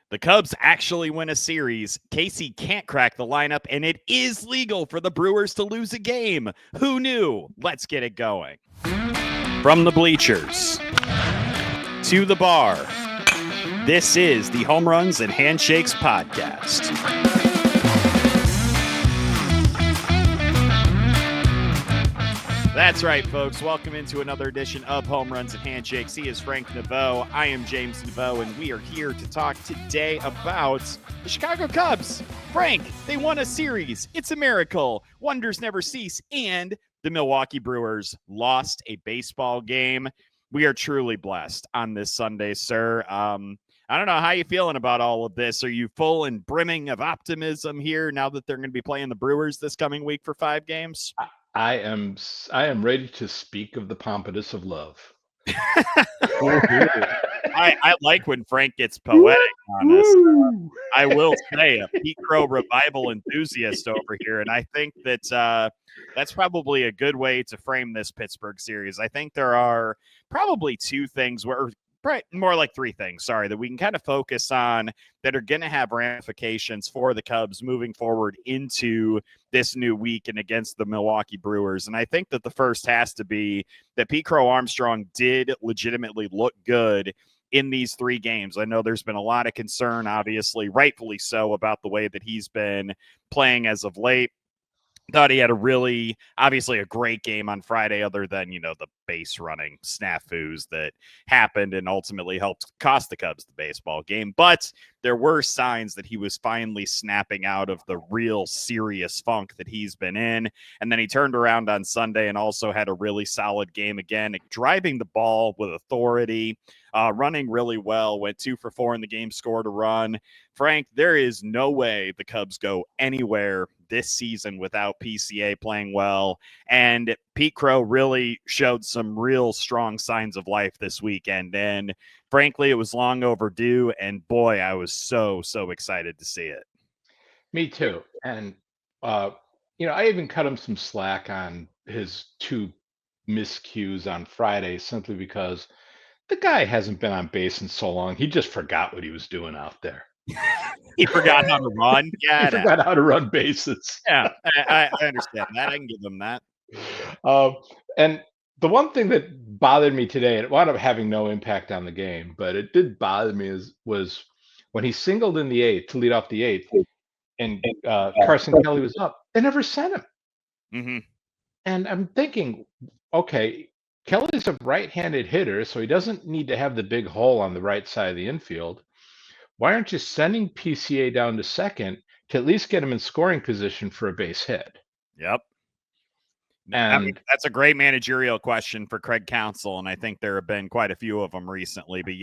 The Cubs actually win a series. Caissie can't crack the lineup, and it is legal for the Brewers to lose a game. Who knew? Let's get it going. From the bleachers to the bar, this is the Home Runs and Handshakes podcast. That's right, folks. Welcome into another edition of Home Runs and Handshakes. He is Frank Neveau. I am James Neveau, and we are here to talk today about the Chicago Cubs. Frank, they won a series. It's a miracle. Wonders never cease. And the Milwaukee Brewers lost a baseball game. We are truly blessed on this Sunday, sir. I don't know how you feeling about all of this. Are you full and brimming of optimism here now that they're going to be playing the Brewers this coming week for 5 games? I am ready to speak of the pompous of love. I like when Frank gets poetic on us. I will say a Pete Crow revival enthusiast over here, and I think that that's probably a good way to frame this Pittsburgh series. I think there are probably 2 things where more like 3 things, that we can kind of focus on that are going to have ramifications for the Cubs moving forward into this new week and against the Milwaukee Brewers. And I think that the first has to be that Pete Crow-Armstrong did legitimately look good in these 3 games. I know there's been a lot of concern, obviously, rightfully so, about the way that he's been playing as of late. Thought he had obviously a great game on Friday, other than, the base running snafus that happened and ultimately helped cost the Cubs the baseball game. But there were signs that he was finally snapping out of the real serious funk that he's been in. And then he turned around on Sunday and also had a really solid game again, driving the ball with authority, running really well, went 2 for 4 in the game, scored a run. Frank, there is no way the Cubs go anywhere this season without PCA playing well. And Pete Crow really showed some real strong signs of life this weekend. And frankly, it was long overdue. And boy, I was so excited to see it. Me too. And, I even cut him some slack on his 2 miscues on Friday simply because the guy hasn't been on base in so long. He just forgot what he was doing out there. He forgot how to run. Yeah, he forgot how to run bases. Yeah, I understand that. I can give him that. And the one thing that bothered me today, it wound up having no impact on the game, but it did bother me, was when he singled in the 8th to lead off the 8th, and Carson Kelly was up. They never sent him. Mm-hmm. And I'm thinking, okay, Kelly's a right-handed hitter, so he doesn't need to have the big hole on the right side of the infield. Why aren't you sending PCA down to second to at least get him in scoring position for a base hit? Yep. And that's a great managerial question for Craig Counsell, and I think there have been quite a few of them recently. But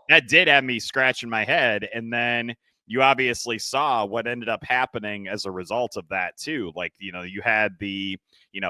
that did have me scratching my head. And then you obviously saw what ended up happening as a result of that too. Like, you had the,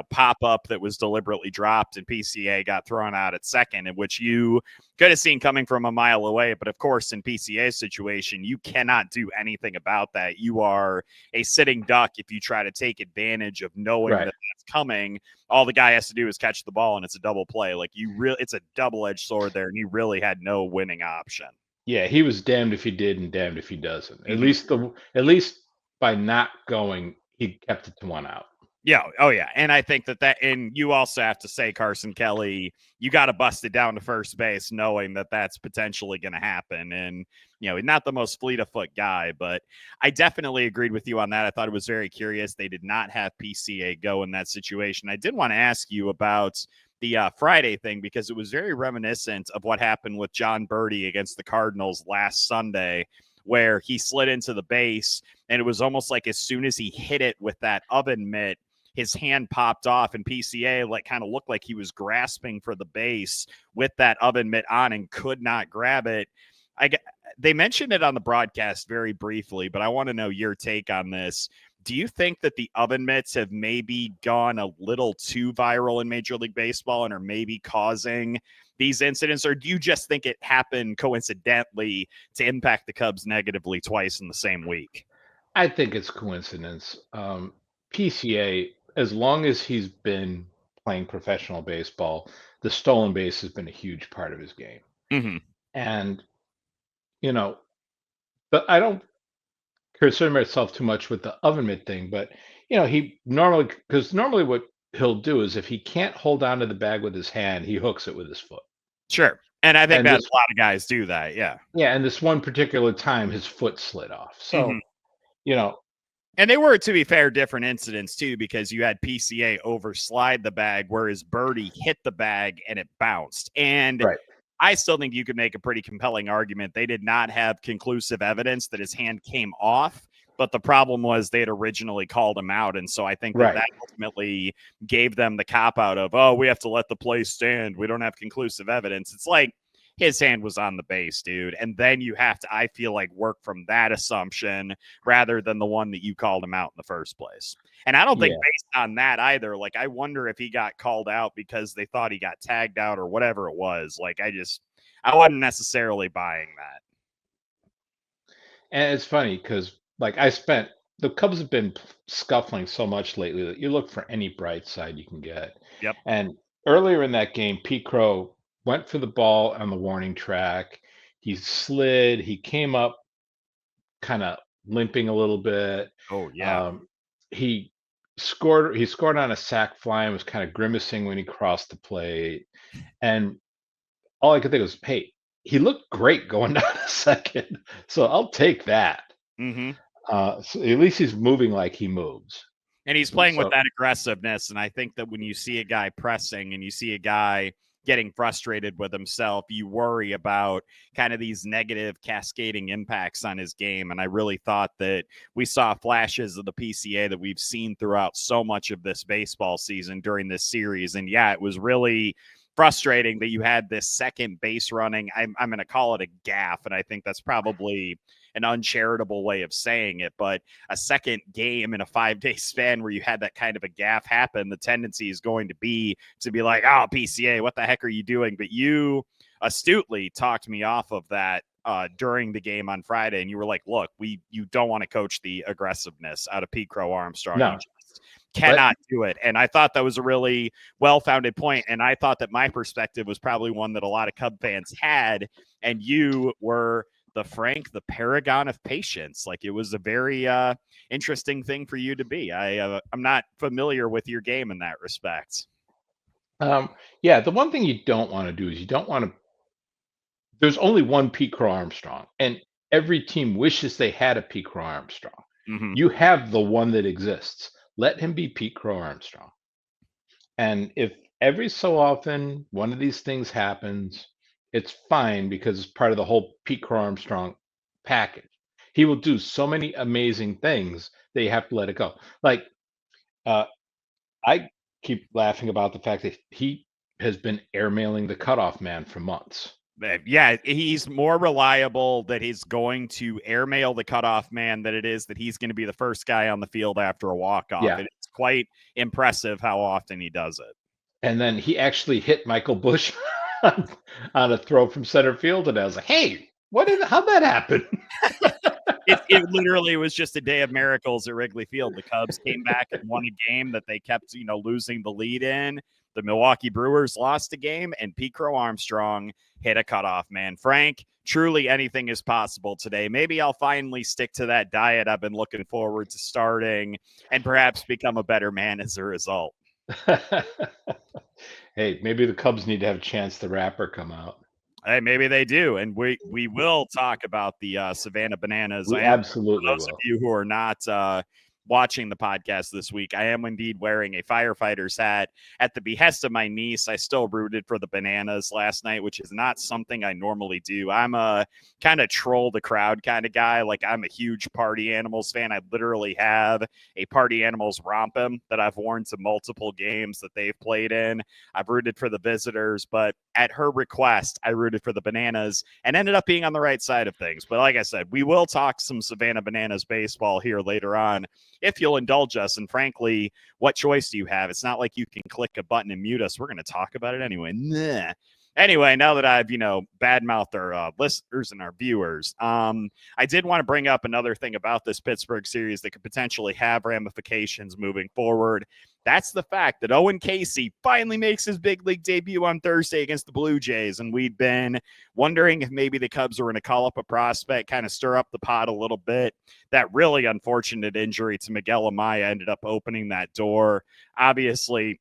pop-up that was deliberately dropped and PCA got thrown out at second, in which you could have seen coming from a mile away. But of course, in PCA's situation, you cannot do anything about that. You are a sitting duck if you try to take advantage of knowing that that's coming. All the guy has to do is catch the ball, and it's a double play. Like, it's a double-edged sword there, and he really had no winning option. Yeah, he was damned if he did and damned if he doesn't. Mm-hmm. At least by not going, he kept it to 1 out. Yeah. Oh, yeah. And I think that and you also have to say, Carson Kelly, you got to bust it down to first base, knowing that that's potentially going to happen. And, not the most fleet of foot guy, but I definitely agreed with you on that. I thought it was very curious. They did not have PCA go in that situation. I did want to ask you about the Friday thing, because it was very reminiscent of what happened with John Birdie against the Cardinals last Sunday, where he slid into the base, and it was almost like as soon as he hit it with that oven mitt, his hand popped off, and PCA kind of looked like he was grasping for the base with that oven mitt on and could not grab it. They mentioned it on the broadcast very briefly, but I want to know your take on this. Do you think that the oven mitts have maybe gone a little too viral in Major League Baseball and are maybe causing these incidents, or do you just think it happened coincidentally to impact the Cubs negatively twice in the same week? I think it's coincidence. PCA, as long as he's been playing professional baseball, the stolen base has been a huge part of his game. Mm-hmm. And, but I don't concern myself too much with the oven mitt thing. But he normally what he'll do is if he can't hold on to the bag with his hand, he hooks it with his foot. Sure. And I think And that this a lot of guys do that. Yeah. Yeah, and this one particular time, his foot slid off. Mhm. So, you know, And they were, to be fair, different incidents too, because you had PCA overslide the bag, whereas Birdie hit the bag and it bounced. And right, I still think you could make a pretty compelling argument. They did not have conclusive evidence that his hand came off, but the problem was they had originally called him out. And so I think that right. ultimately gave them the cop out of, oh, we have to let the play stand. We don't have conclusive evidence. It's like his hand was on the base, dude. And then you have to, I feel like, work from that assumption rather than the one that you called him out in the first place. And I don't think Yeah. based on that either, like, I wonder if he got called out because they thought he got tagged out or whatever it was. Like, I wasn't necessarily buying that. And it's funny because, like, the Cubs have been scuffling so much lately that you look for any bright side you can get. Yep. And earlier in that game, Pete Crow went for the ball on the warning track. He slid, he came up kind of limping a little bit. Oh, yeah. Um, he he scored on a sac fly and was kind of grimacing when he crossed the plate. And all I could think was, hey, he looked great going down a second. So I'll take that. Mm-hmm. So at least he's moving like he moves. And he's playing with So that aggressiveness. And I think that when you see a guy pressing and you see a guy getting frustrated with himself, you worry about kind of these negative cascading impacts on his game. And I really thought that we saw flashes of the PCA that we've seen throughout so much of this baseball season during this series. And yeah, it was really frustrating that you had this second base running. I'm going to call it a gaff. And I think that's probably an uncharitable way of saying it, but a second game in a 5-day span where you had that kind of a gaff happen, the tendency is going to be like, oh, PCA, what the heck are you doing? But you astutely talked me off of that during the game on Friday, and you were like, look, you don't want to coach the aggressiveness out of Pete Crow-Armstrong. no, You just cannot do it. And I thought that was a really well-founded point, and I thought that my perspective was probably one that a lot of Cub fans had, and you were the paragon of patience. Like, it was a very interesting thing for you to be. I'm not familiar with your game in that respect. yeah, the one thing you don't want to do is you don't want to. There's only one Pete Crow-Armstrong, and every team wishes they had a Pete Crow-Armstrong. Mm-hmm. You have the one that exists. Let him be Pete Crow-Armstrong. And if every so often one of these things happens, it's fine because it's part of the whole Pete Crow-Armstrong package. He will do so many amazing things that you have to let it go. Like, uh, I keep laughing about the fact that he has been airmailing the cutoff man for months. Yeah, he's more reliable that he's going to airmail the cutoff man than it is that he's going to be the first guy on the field after a walk-off. Yeah. It's quite impressive how often he does it. And then he actually hit Michael Busch on a throw from center field, and I was like, "Hey, how'd that happen?" It literally was just a day of miracles at Wrigley Field. The Cubs came back and won a game that they kept, losing the lead in. The Milwaukee Brewers lost a game, and Pete Crow-Armstrong hit a cutoff man. Frank, truly anything is possible today. Maybe I'll finally stick to that diet I've been looking forward to starting and perhaps become a better man as a result. Hey, maybe the Cubs need to have Chance the Rapper come out. Hey, maybe they do, and we will talk about the Savannah Bananas. We absolutely for those will. of you who are not watching the podcast this week, I am indeed wearing a firefighter's hat at the behest of my niece. I still rooted for the Bananas last night, which is not something I normally do. I'm a kind of troll the crowd kind of guy. Like, I'm a huge Party Animals fan. I literally have a Party Animals Romp'em that I've worn to multiple games that they've played in. I've rooted for the Visitors, but at her request, I rooted for the Bananas and ended up being on the right side of things. But like I said, we will talk some Savannah Bananas baseball here later on, if you'll indulge us. And frankly, what choice do you have? It's not like you can click a button and mute us. We're going to talk about it anyway. Nah. Anyway, now that I've, badmouthed our listeners and our viewers, I did want to bring up another thing about this Pittsburgh series that could potentially have ramifications moving forward. That's the fact that Owen Caissie finally makes his big league debut on Thursday against the Blue Jays. And we'd been wondering if maybe the Cubs were going to call up a prospect, kind of stir up the pot a little bit. That really unfortunate injury to Miguel Amaya ended up opening that door. Obviously,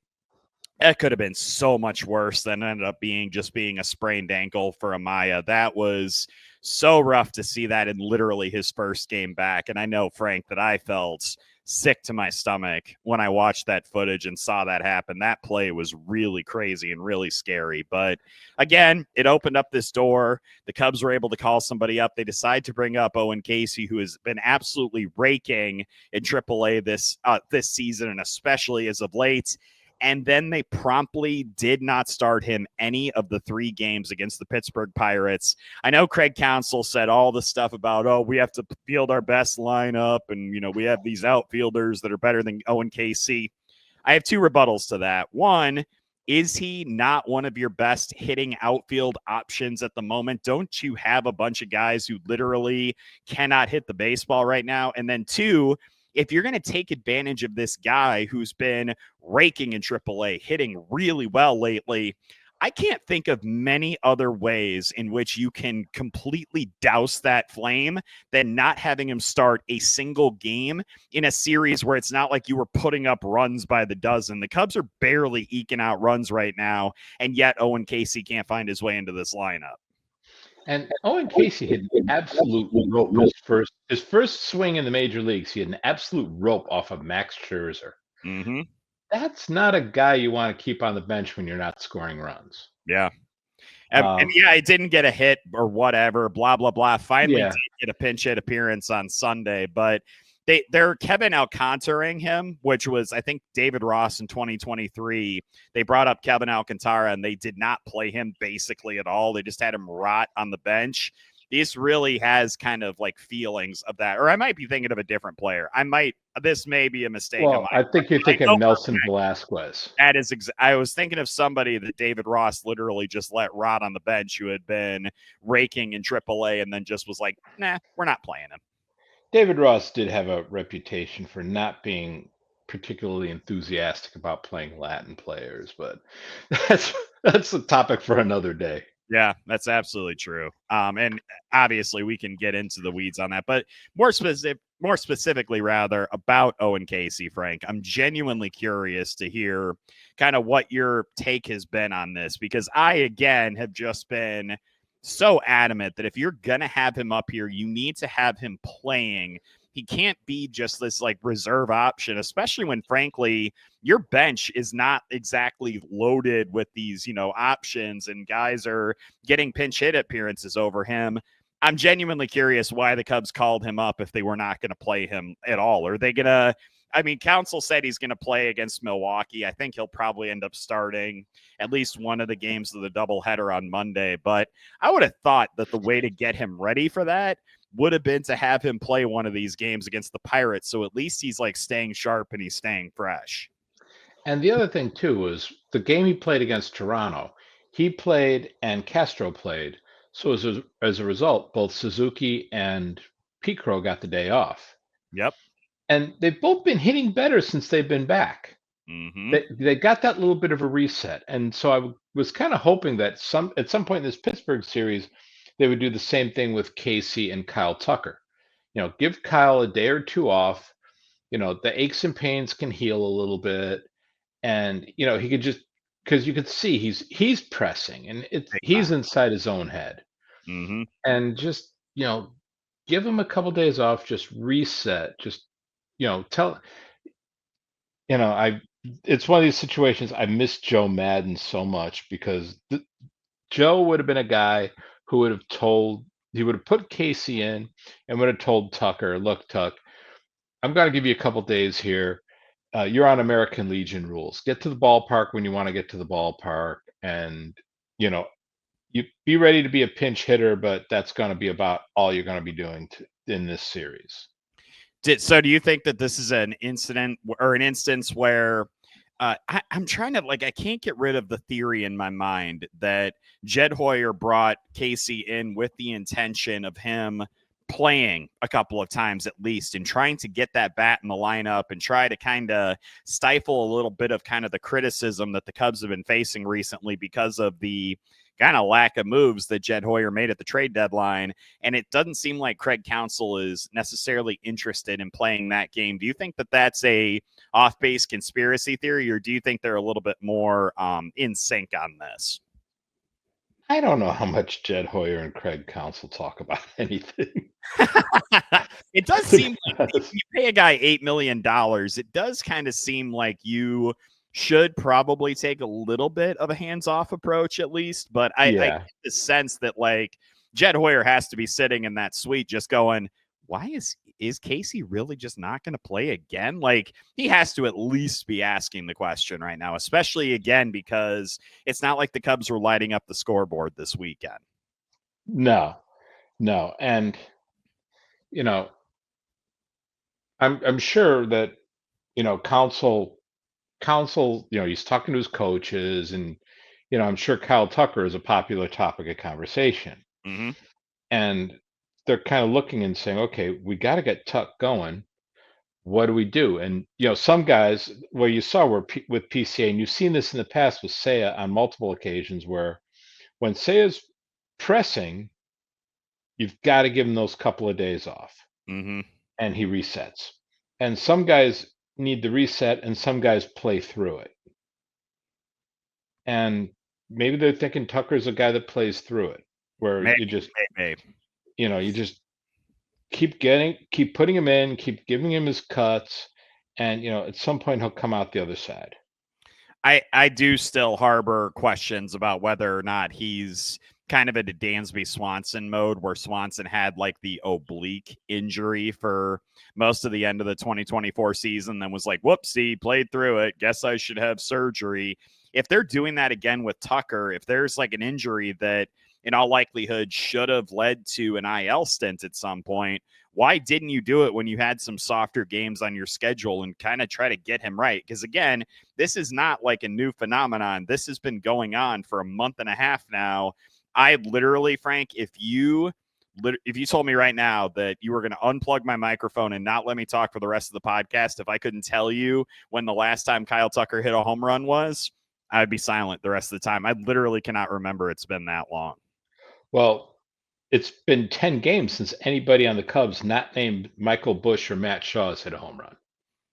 that could have been so much worse than ended up being a sprained ankle for Amaya. That was so rough to see that in literally his first game back. And I know, Frank, that I felt sick to my stomach when I watched that footage and saw that happen. That play was really crazy and really scary. But again, it opened up this door. The Cubs were able to call somebody up. They decide to bring up Owen Caissie, who has been absolutely raking in AAA this season, and especially as of late. And then they promptly did not start him any of the 3 games against the Pittsburgh Pirates. I know Craig Counsell said all the stuff about, oh, we have to field our best lineup, and, you know, we have these outfielders that are better than Owen Caissie. I have 2 rebuttals to that. One, is he not one of your best hitting outfield options at the moment? Don't you have a bunch of guys who literally cannot hit the baseball right now? And then 2, if you're going to take advantage of this guy who's been raking in AAA, hitting really well lately, I can't think of many other ways in which you can completely douse that flame than not having him start a single game in a series where it's not like you were putting up runs by the dozen. The Cubs are barely eking out runs right now, and yet Owen Caissie can't find his way into this lineup. And Owen Caissie had an absolute rope his first swing in the major leagues. He had an absolute rope off of Max Scherzer. Mm-hmm. That's not a guy you want to keep on the bench when you're not scoring runs. Yeah. And yeah, it didn't get a hit or whatever, blah, blah, blah. Finally did get a pinch hit appearance on Sunday, but they're Kevin Alcantara-ing him, which was, I think, David Ross in 2023. They brought up Kevin Alcantara, and they did not play him basically at all. They just had him rot on the bench. This really has kind of like feelings of that. Or I might be thinking of a different player. This may be a mistake. Well, I think you're thinking of Nelson Velasquez. That is, I was thinking of somebody that David Ross literally just let rot on the bench, who had been raking in AAA and then just was like, nah, we're not playing him. David Ross did have a reputation for not being particularly enthusiastic about playing Latin players, but that's a topic for another day. Yeah, that's absolutely true. And obviously we can get into the weeds on that, but more specifically rather about Owen Caissie, Frank, I'm genuinely curious to hear kind of what your take has been on this, because I, again, have just been so adamant that if you're going to have him up here, you need to have him playing. He can't be just this like reserve option, especially when, frankly, your bench is not exactly loaded with these, options, and guys are getting pinch hit appearances over him. I'm genuinely curious why the Cubs called him up if they were not going to play him at all. Are they going to, Counsell said he's going to play against Milwaukee. I think he'll probably end up starting at least one of the games of the doubleheader on Monday. But I would have thought that the way to get him ready for that would have been to have him play one of these games against the Pirates. So at least he's like staying sharp and he's staying fresh. And the other thing too was the game he played against Toronto, he played and Castro played. So as a result, both Suzuki and Pete Crow got the day off. Yep. And they've both been hitting better since they've been back. Mm-hmm. They got that little bit of a reset. And so I was kind of hoping that at some point in this Pittsburgh series, they would do the same thing with Caissie and Kyle Tucker. Give Kyle a day or two off. The aches and pains can heal a little bit. And, he could just, because you could see he's pressing and he's inside his own head. Mm-hmm. And just, give him a couple days off, just reset, just, it's one of these situations. I miss Joe Madden so much because Joe would have been a guy who would have put Caissie in and would have told Tucker, look, Tuck, I'm going to give you a couple days here. You're on American Legion rules. Get to the ballpark when you want to get to the ballpark, and you be ready to be a pinch hitter, but that's going to be about all you're going to be doing in this series. So do you think that this is an incident or an instance where I'm trying to, I can't get rid of the theory in my mind that Jed Hoyer brought Caissie in with the intention of him playing a couple of times at least and trying to get that bat in the lineup and try to kind of stifle a little bit of kind of the criticism that the Cubs have been facing recently because of the kind of lack of moves that Jed Hoyer made at the trade deadline. And it doesn't seem like Craig Counsell is necessarily interested in playing that game. Do you think that that's a off-base conspiracy theory, or do you think they're a little bit more in sync on this? I don't know how much Jed Hoyer and Craig Counsell talk about anything. It does seem like if you pay a guy $8 million, it does kind of seem like you should probably take a little bit of a hands-off approach at least. But I get the sense that like Jed Hoyer has to be sitting in that suite just going, why is Caissie really just not going to play again? Like he has to at least be asking the question right now, especially again, because it's not like the Cubs were lighting up the scoreboard this weekend. No. And, I'm sure that, Counsell, he's talking to his coaches and, I'm sure Kyle Tucker is a popular topic of conversation. Mm-hmm. And they're kind of looking and saying, okay, we got to get Tuck going. What do we do? And, some guys, well, you saw with PCA, and you've seen this in the past with Seiya on multiple occasions where when Seiya's pressing, you've got to give him those couple of days off. Mm-hmm. And he resets. And some guys need the reset and some guys play through it. And maybe they're thinking Tucker's a guy that plays through it, where you just keep putting him in, keep giving him his cuts, and at some point he'll come out the other side. I do still harbor questions about whether or not he's kind of in a Dansby Swanson mode, where Swanson had like the oblique injury for most of the end of the 2024 season, then was like, whoopsie, played through it. Guess I should have surgery. If they're doing that again with Tucker, if there's like an injury that in all likelihood should have led to an IL stint at some point, why didn't you do it when you had some softer games on your schedule and kind of try to get him right? Because again, this is not like a new phenomenon. This has been going on for a month and a half now. I literally, Frank, if you told me right now that you were going to unplug my microphone and not let me talk for the rest of the podcast, if I couldn't tell you when the last time Kyle Tucker hit a home run was, I'd be silent the rest of the time. I literally cannot remember it's been that long. Well, it's been 10 games since anybody on the Cubs not named Michael Busch or Matt Shaw has hit a home run.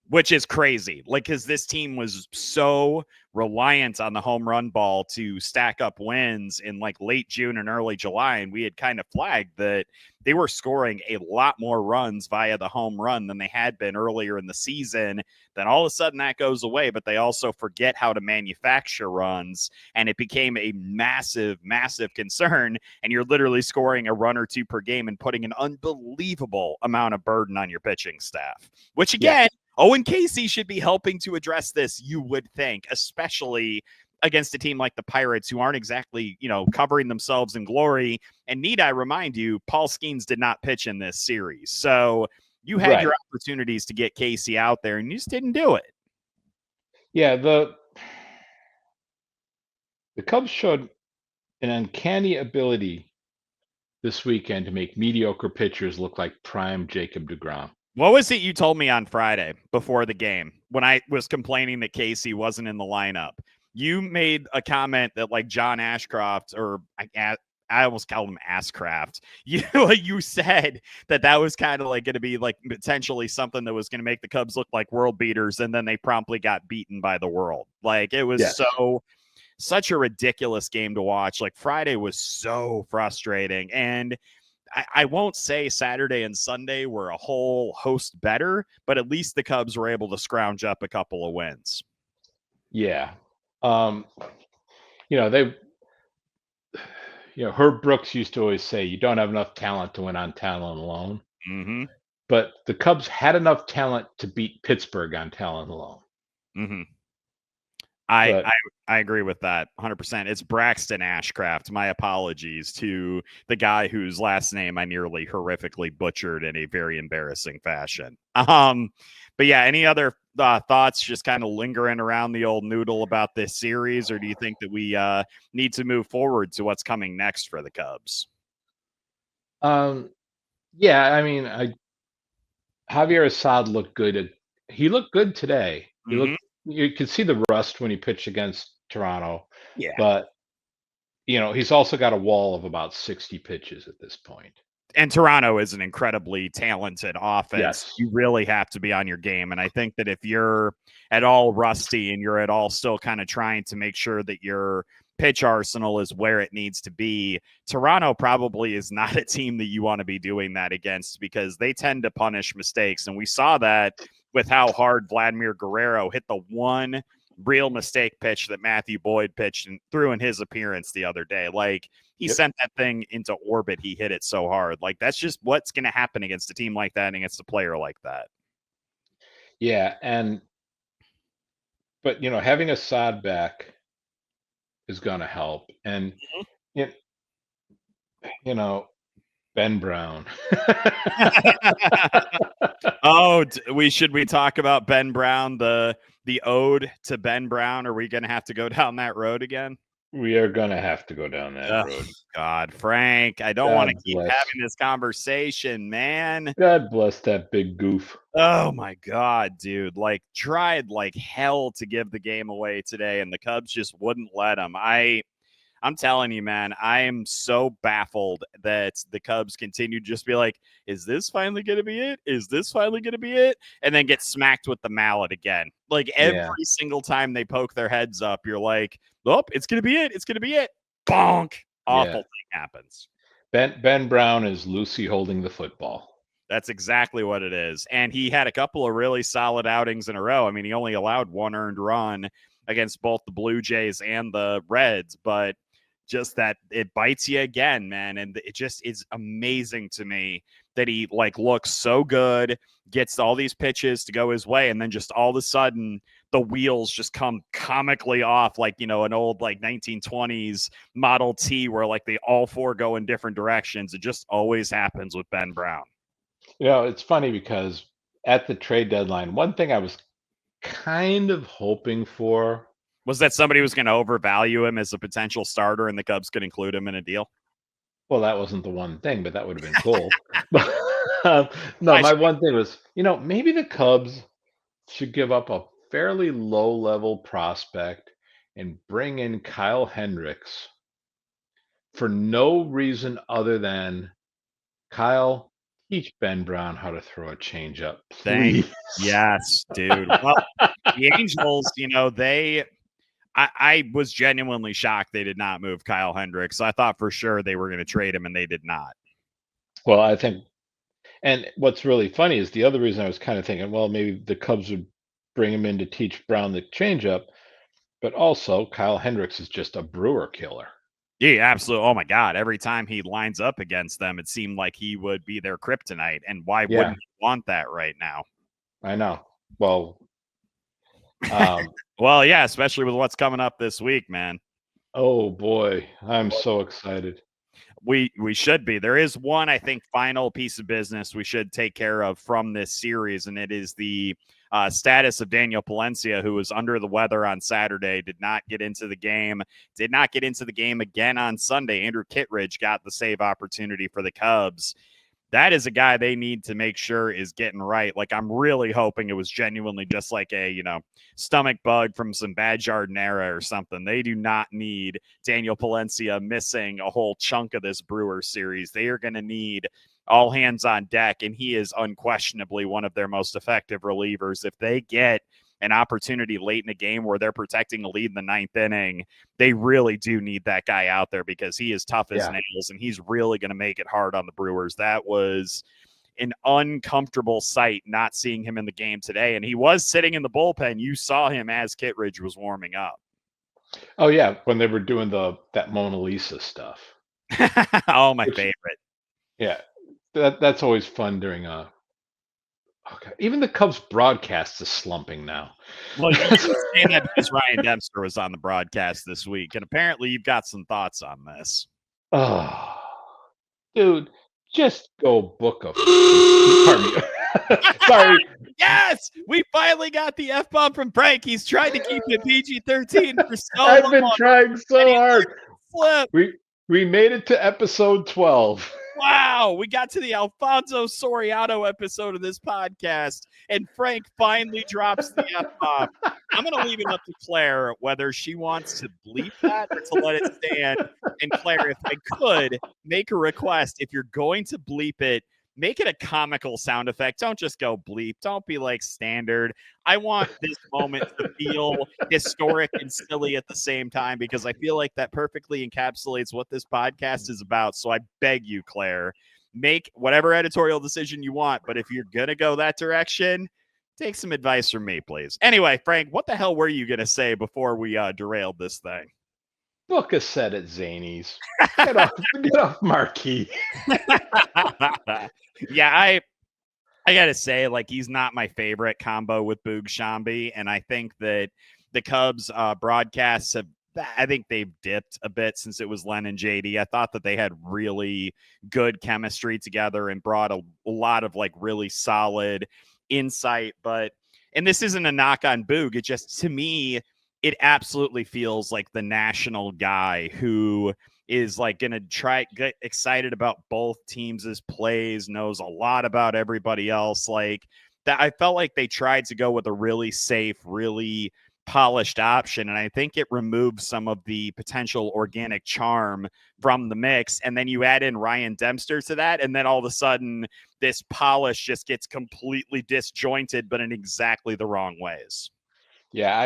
Which is crazy, like, because this team was so reliant on the home run ball to stack up wins in like late June and early July. And we had kind of flagged that they were scoring a lot more runs via the home run than they had been earlier in the season. Then all of a sudden that goes away, but they also forget how to manufacture runs. And it became a massive, massive concern. And you're literally scoring a run or two per game and putting an unbelievable amount of burden on your pitching staff, which again, Owen Caissie should be helping to address this, you would think, especially against a team like the Pirates, who aren't exactly, covering themselves in glory. And need I remind you, Paul Skeens did not pitch in this series. So you had your opportunities to get Caissie out there, and you just didn't do it. Yeah, the Cubs showed an uncanny ability this weekend to make mediocre pitchers look like prime Jacob deGrom. What was it you told me on Friday before the game when I was complaining that Caissie wasn't in the lineup? You made a comment that like John Ashcroft, or I almost called him Ashcraft. You said that was kind of like going to be like potentially something that was going to make the Cubs look like world beaters, and then they promptly got beaten by the world. Like it was such a ridiculous game to watch. Like Friday was so frustrating, and I won't say Saturday and Sunday were a whole host better, but at least the Cubs were able to scrounge up a couple of wins. Yeah. Herb Brooks used to always say, you don't have enough talent to win on talent alone. Mm-hmm. But the Cubs had enough talent to beat Pittsburgh on talent alone. Mm-hmm. I agree with that 100%. It's Braxton Ashcraft. My apologies to the guy whose last name I nearly horrifically butchered in a very embarrassing fashion. But yeah, any other thoughts just kind of lingering around the old noodle about this series, or do you think that we need to move forward to what's coming next for the Cubs? Yeah, I mean, Javier Assad looked good. He looked good today. Mm-hmm. You could see the rust when he pitched against Toronto, Yeah. but he's also got a wall of about 60 pitches at this point. And Toronto is an incredibly talented offense. Yes. You really have to be on your game. And I think that if you're at all rusty and you're at all still kind of trying to make sure that your pitch arsenal is where it needs to be, Toronto probably is not a team that you want to be doing that against because they tend to punish mistakes. And we saw that with how hard Vladimir Guerrero hit the one real mistake pitch that Matthew Boyd pitched and threw in his appearance the other day. Like, he sent that thing into orbit. He hit it so hard. Like, that's just what's going to happen against a team like that and against a player like that. Yeah, but having Assad back is going to help, and Ben Brown. Should we talk about Ben Brown, the ode to Ben Brown? Are we going to have to go down that road again? We are going to have to go down that road. God, Frank, I don't want to keep having this conversation, man. God bless that big goof. Oh, my God, dude. Like, tried like hell to give the game away today, and the Cubs just wouldn't let him. I'm telling you, man, I am so baffled that the Cubs continue to just be like, is this finally going to be it? Is this finally going to be it? And then get smacked with the mallet again. Like every single time they poke their heads up, you're like, oh, it's going to be it. It's going to be it. Bonk. Awful thing happens. Ben Brown is Lucy holding the football. That's exactly what it is. And he had a couple of really solid outings in a row. I mean, he only allowed one earned run against both the Blue Jays and the Reds, but just that it bites you again, man. And it just is amazing to me that he like looks so good, gets all these pitches to go his way, and then just all of a sudden the wheels just come comically off, like, an old like 1920s Model T where like they all four go in different directions. It just always happens with Ben Brown. It's funny because at the trade deadline, one thing I was kind of hoping for was that somebody was going to overvalue him as a potential starter and the Cubs could include him in a deal. Well, that wasn't the one thing, but that would have been cool. No, my one thing was, maybe the Cubs should give up a fairly low-level prospect and bring in Kyle Hendricks for no reason other than, Kyle, teach Ben Brown how to throw a changeup, please. Yes, dude. Well, the Angels, I was genuinely shocked they did not move Kyle Hendricks. I thought for sure they were going to trade him, and they did not. Well, I think, and what's really funny is the other reason I was kind of thinking, well, maybe the Cubs would bring him in to teach Brown the changeup, but also Kyle Hendricks is just a Brewer killer. Yeah, absolutely. Oh, my God. Every time he lines up against them, it seemed like he would be their kryptonite. And why wouldn't he want that right now? I know. Well, well, yeah, especially with what's coming up this week, man. Oh, boy. I'm so excited. We should be. There is one, I think, final piece of business we should take care of from this series, and it is the status of Daniel Palencia, who was under the weather on Saturday, did not get into the game again on Sunday. Andrew Kittredge got the save opportunity for the Cubs. That is a guy they need to make sure is getting right. Like, I'm really hoping it was genuinely just like a, stomach bug from some bad jardinera or something. They do not need Daniel Palencia missing a whole chunk of this Brewers series. They are going to need all hands on deck, and he is unquestionably one of their most effective relievers. If they get an opportunity late in the game where they're protecting a lead in the ninth inning, they really do need that guy out there because he is tough as nails, and he's really going to make it hard on the Brewers. That was an uncomfortable sight not seeing him in the game today, and he was sitting in the bullpen. You saw him as Kittredge was warming up. Oh, yeah, when they were doing that Mona Lisa stuff. Oh, my favorite. Yeah, that's always fun during Okay. Even the Cubs broadcast is slumping now. Well, you're saying that because Ryan Dempster was on the broadcast this week, and apparently you've got some thoughts on this. Oh, dude, just go book a. Pardon me. Sorry. Yes, we finally got the F-bomb from Frank. He's tried to keep it PG-13 for so long. I've been trying so hard. We made it to episode 12. Wow, we got to the Alfonso Soriano episode of this podcast, and Frank finally drops the F-bomb. I'm going to leave it up to Claire whether she wants to bleep that or to let it stand. And Claire, if I could make a request, if you're going to bleep it, make it a comical sound effect. Don't just go bleep. Don't be like standard. I want this moment to feel historic and silly at the same time because I feel like that perfectly encapsulates what this podcast is about. So I beg you, Claire, make whatever editorial decision you want. But if you're going to go that direction, take some advice from me, please. Anyway, Frank, what the hell were you going to say before we derailed this thing? Book a set at Zany's. Get off Marquee. Yeah, I gotta say, like, he's not my favorite combo with Boog Shambi, and I think that the Cubs broadcasts have, I think they've dipped a bit since it was Len and JD. I thought that they had really good chemistry together and brought a lot of like really solid insight. But, and this isn't a knock on Boog, it just, to me, it absolutely feels like the national guy who is like going to get excited about both teams' plays, knows a lot about everybody else. Like that, I felt like they tried to go with a really safe, really polished option. And I think it removes some of the potential organic charm from the mix. And then you add in Ryan Dempster to that. And then all of a sudden this polish just gets completely disjointed, but in exactly the wrong ways. Yeah,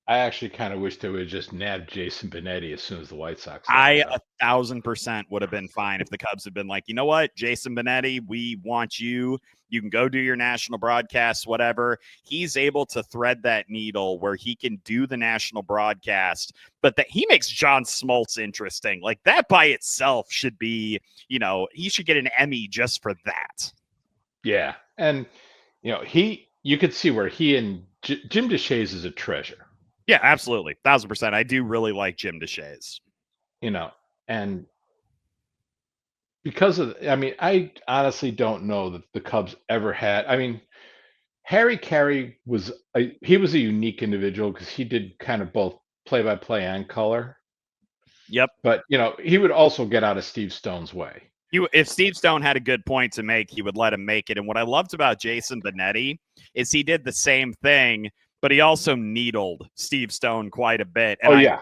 I actually kind of wish they would have just nabbed Jason Benetti as soon as the White Sox. I 1,000% would have been fine if the Cubs had been like, you know what, Jason Benetti, we want you. You can go do your national broadcasts, whatever. He's able to thread that needle where he can do the national broadcast, but that he makes John Smoltz interesting. Like that by itself should be, you know, he should get an Emmy just for that. Yeah, and you know you could see where he and Jim Deshaies is a treasure. Yeah, absolutely. 1,000%. I do really like Jim Deshaies. You know, and because of, I mean, I honestly don't know that the Cubs ever had. I mean, Harry Carey was a unique individual because he did kind of both play-by-play and color. Yep. But you know, he would also get out of Steve Stone's way. If Steve Stone had a good point to make, he would let him make it. And what I loved about Jason Benetti is he did the same thing, but he also needled Steve Stone quite a bit. And I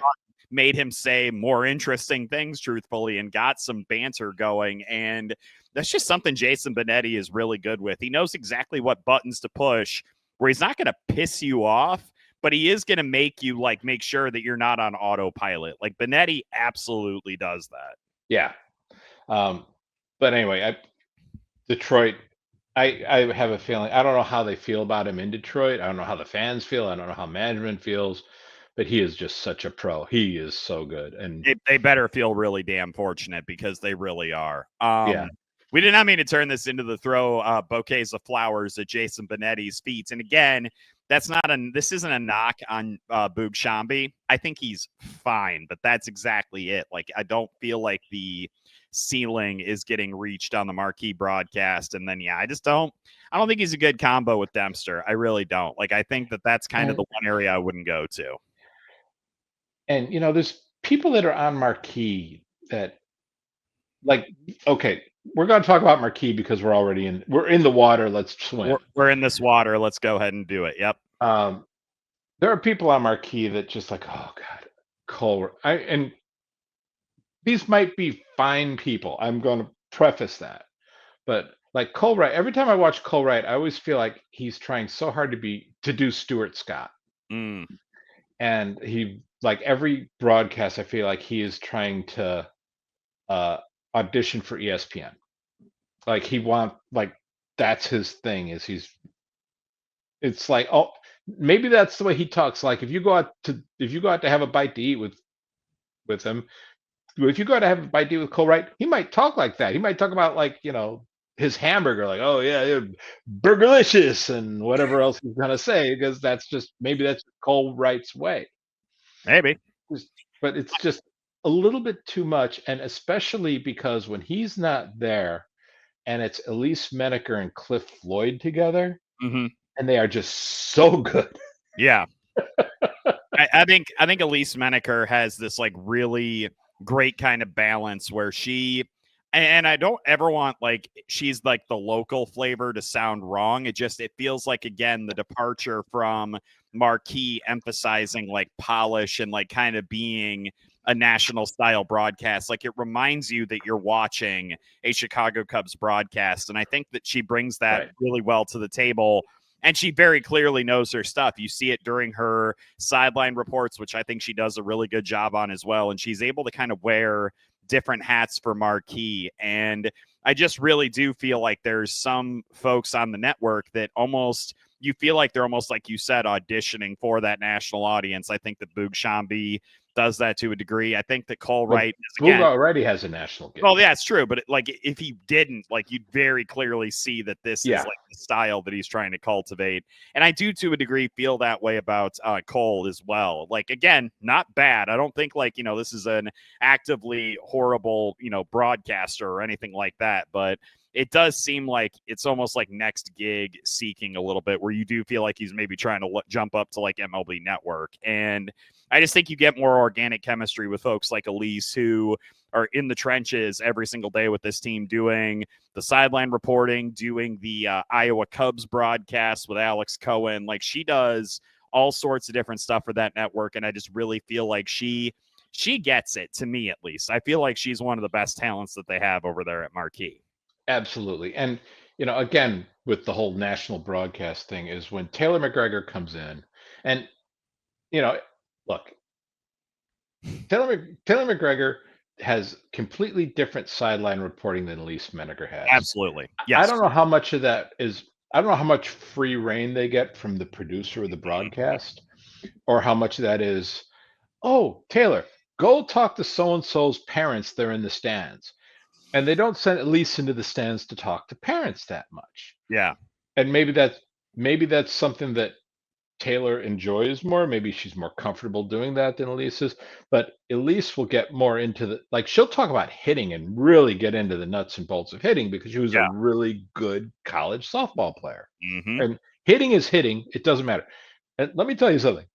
made him say more interesting things, truthfully, and got some banter going. And that's just something Jason Benetti is really good with. He knows exactly what buttons to push, where he's not going to piss you off, but he is going to make you like make sure that you're not on autopilot. Like Benetti absolutely does that. Yeah. But anyway, Detroit, I have a feeling, I don't know how they feel about him in Detroit. I don't know how the fans feel. I don't know how management feels, but he is just such a pro. He is so good. And they better feel really damn fortunate because they really are. Yeah. We did not mean to turn this into the throw bouquets of flowers at Jason Benetti's feet. And again, this isn't a knock on Boog Shambi. I think he's fine, but that's exactly it. Like, I don't feel like the ceiling is getting reached on the marquee broadcast. And then, yeah, I don't think he's a good combo with Dempster. I really don't. Like, I think that's kind of the one area I wouldn't go to. And, you know, there's people that are on marquee that, like, okay, we're going to talk about marquee because we're in the water. Let's swim. We're in this water. Let's go ahead and do it. Yep. There are people on marquee that just like, oh God, Cole. And these might be fine people. I'm going to preface that, but like Cole Wright, every time I watch Cole Wright, I always feel like he's trying so hard to do Stuart Scott. And he, like every broadcast, I feel like he is trying to audition for ESPN. Like that's his thing it's like, oh, maybe that's the way he talks. Like if you go out to have a bite to eat with him, if you go out to have a bite to eat with Cole Wright, he might talk like that. He might talk about like, you know, his hamburger, like, oh yeah, burgerlicious and whatever else he's gonna say, because that's Cole Wright's way. Maybe. But it's just a little bit too much, and especially because when he's not there and it's Elise Menaker and Cliff Floyd together, and they are just so good. Yeah. I think Elise Menaker has this like really great kind of balance where And I don't ever want like she's like the local flavor to sound wrong. It feels like, again, the departure from Marquee emphasizing like polish and like kind of being a national style broadcast. Like, it reminds you that you're watching a Chicago Cubs broadcast. And I think that she brings that Right. really well to the table. And she very clearly knows her stuff. You see it during her sideline reports, which I think she does a really good job on as well. And she's able to kind of wear different hats for Marquee. And I just really do feel like there's some folks on the network that almost, you feel like they're almost, like you said, auditioning for that national audience. I think that Boog Shambi does that to a degree. I think that Cole Wright is, Boog again, already has a national gig. well, yeah, it's true. But like, if he didn't, like, you'd very clearly see that this is like the style that he's trying to cultivate. And I do, to a degree, feel that way about Cole as well. Like, again, not bad. I don't think like, this is an actively horrible, broadcaster or anything like that. But it does seem like it's almost like next gig seeking a little bit, where you do feel like he's maybe trying to jump up to like MLB Network. And I just think you get more organic chemistry with folks like Elise, who are in the trenches every single day with this team, doing the sideline reporting, doing the Iowa Cubs broadcast with Alex Cohen. Like, she does all sorts of different stuff for that network. And I just really feel like she gets it, to me at least. I feel like she's one of the best talents that they have over there at Marquee. Absolutely. And, again, with the whole national broadcast thing, is when Taylor McGregor comes in and, look, Taylor McGregor has completely different sideline reporting than Elise Menaker has. Absolutely. I Yes. don't know how much of that is, I don't know how much free reign they get from the producer of the broadcast, or how much of that is, oh, Taylor, go talk to so-and-so's parents. They're in the stands. And they don't send Elise into the stands to talk to parents that much. Yeah. And maybe that's something that Taylor enjoys more. Maybe she's more comfortable doing that than Elise is. But Elise will get more into she'll talk about hitting and really get into the nuts and bolts of hitting, because she was a really good college softball player. Mm-hmm. And hitting is hitting. It doesn't matter. And let me tell you something.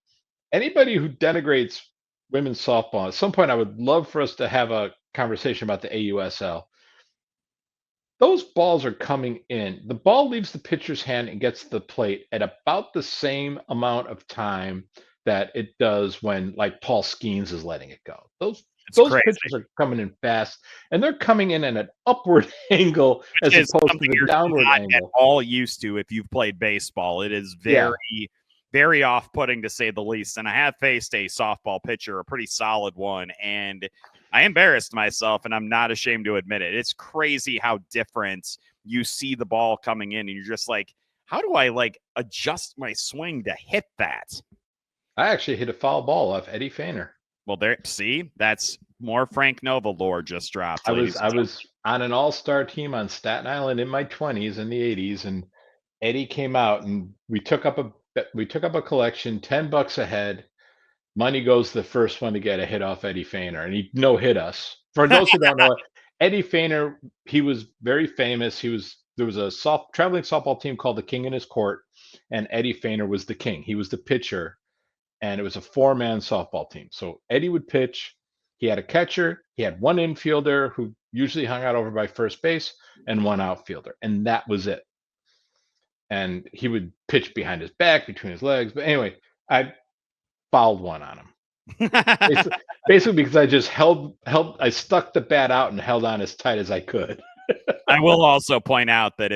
Anybody who denigrates women's softball, at some point I would love for us to have a conversation about the AUSL. Those balls are coming in. The ball leaves the pitcher's hand and gets to the plate at about the same amount of time that it does when, like, Paul Skeens is letting it go. Those pitchers are coming in fast, and they're coming in at an upward angle as opposed to the downward angle. All used to if you've played baseball. It is very, very off-putting, to say the least. And I have faced a softball pitcher, a pretty solid one, and I embarrassed myself, and I'm not ashamed to admit it. It's crazy how different you see the ball coming in, and you're just like, how do I like adjust my swing to hit that? I actually hit a foul ball off Eddie Feiner. Well, that's more Frank Nova lore just dropped. I was on an all-star team on Staten Island in my 20s in the 80s, and Eddie came out, and we took up a collection, $10 a head. Money goes to the first one to get a hit off Eddie Feiner, and he no-hit us. For those who don't know, Eddie Feiner, he was very famous. There was a traveling softball team called the King in His Court, and Eddie Feiner was the king. He was the pitcher, and it was a 4-man softball team. So Eddie would pitch. He had a catcher. He had one infielder who usually hung out over by first base, and one outfielder, and that was it. And he would pitch behind his back, between his legs. But anyway, I fouled one on him. basically because I just I stuck the bat out and held on as tight as I could. I will also point out that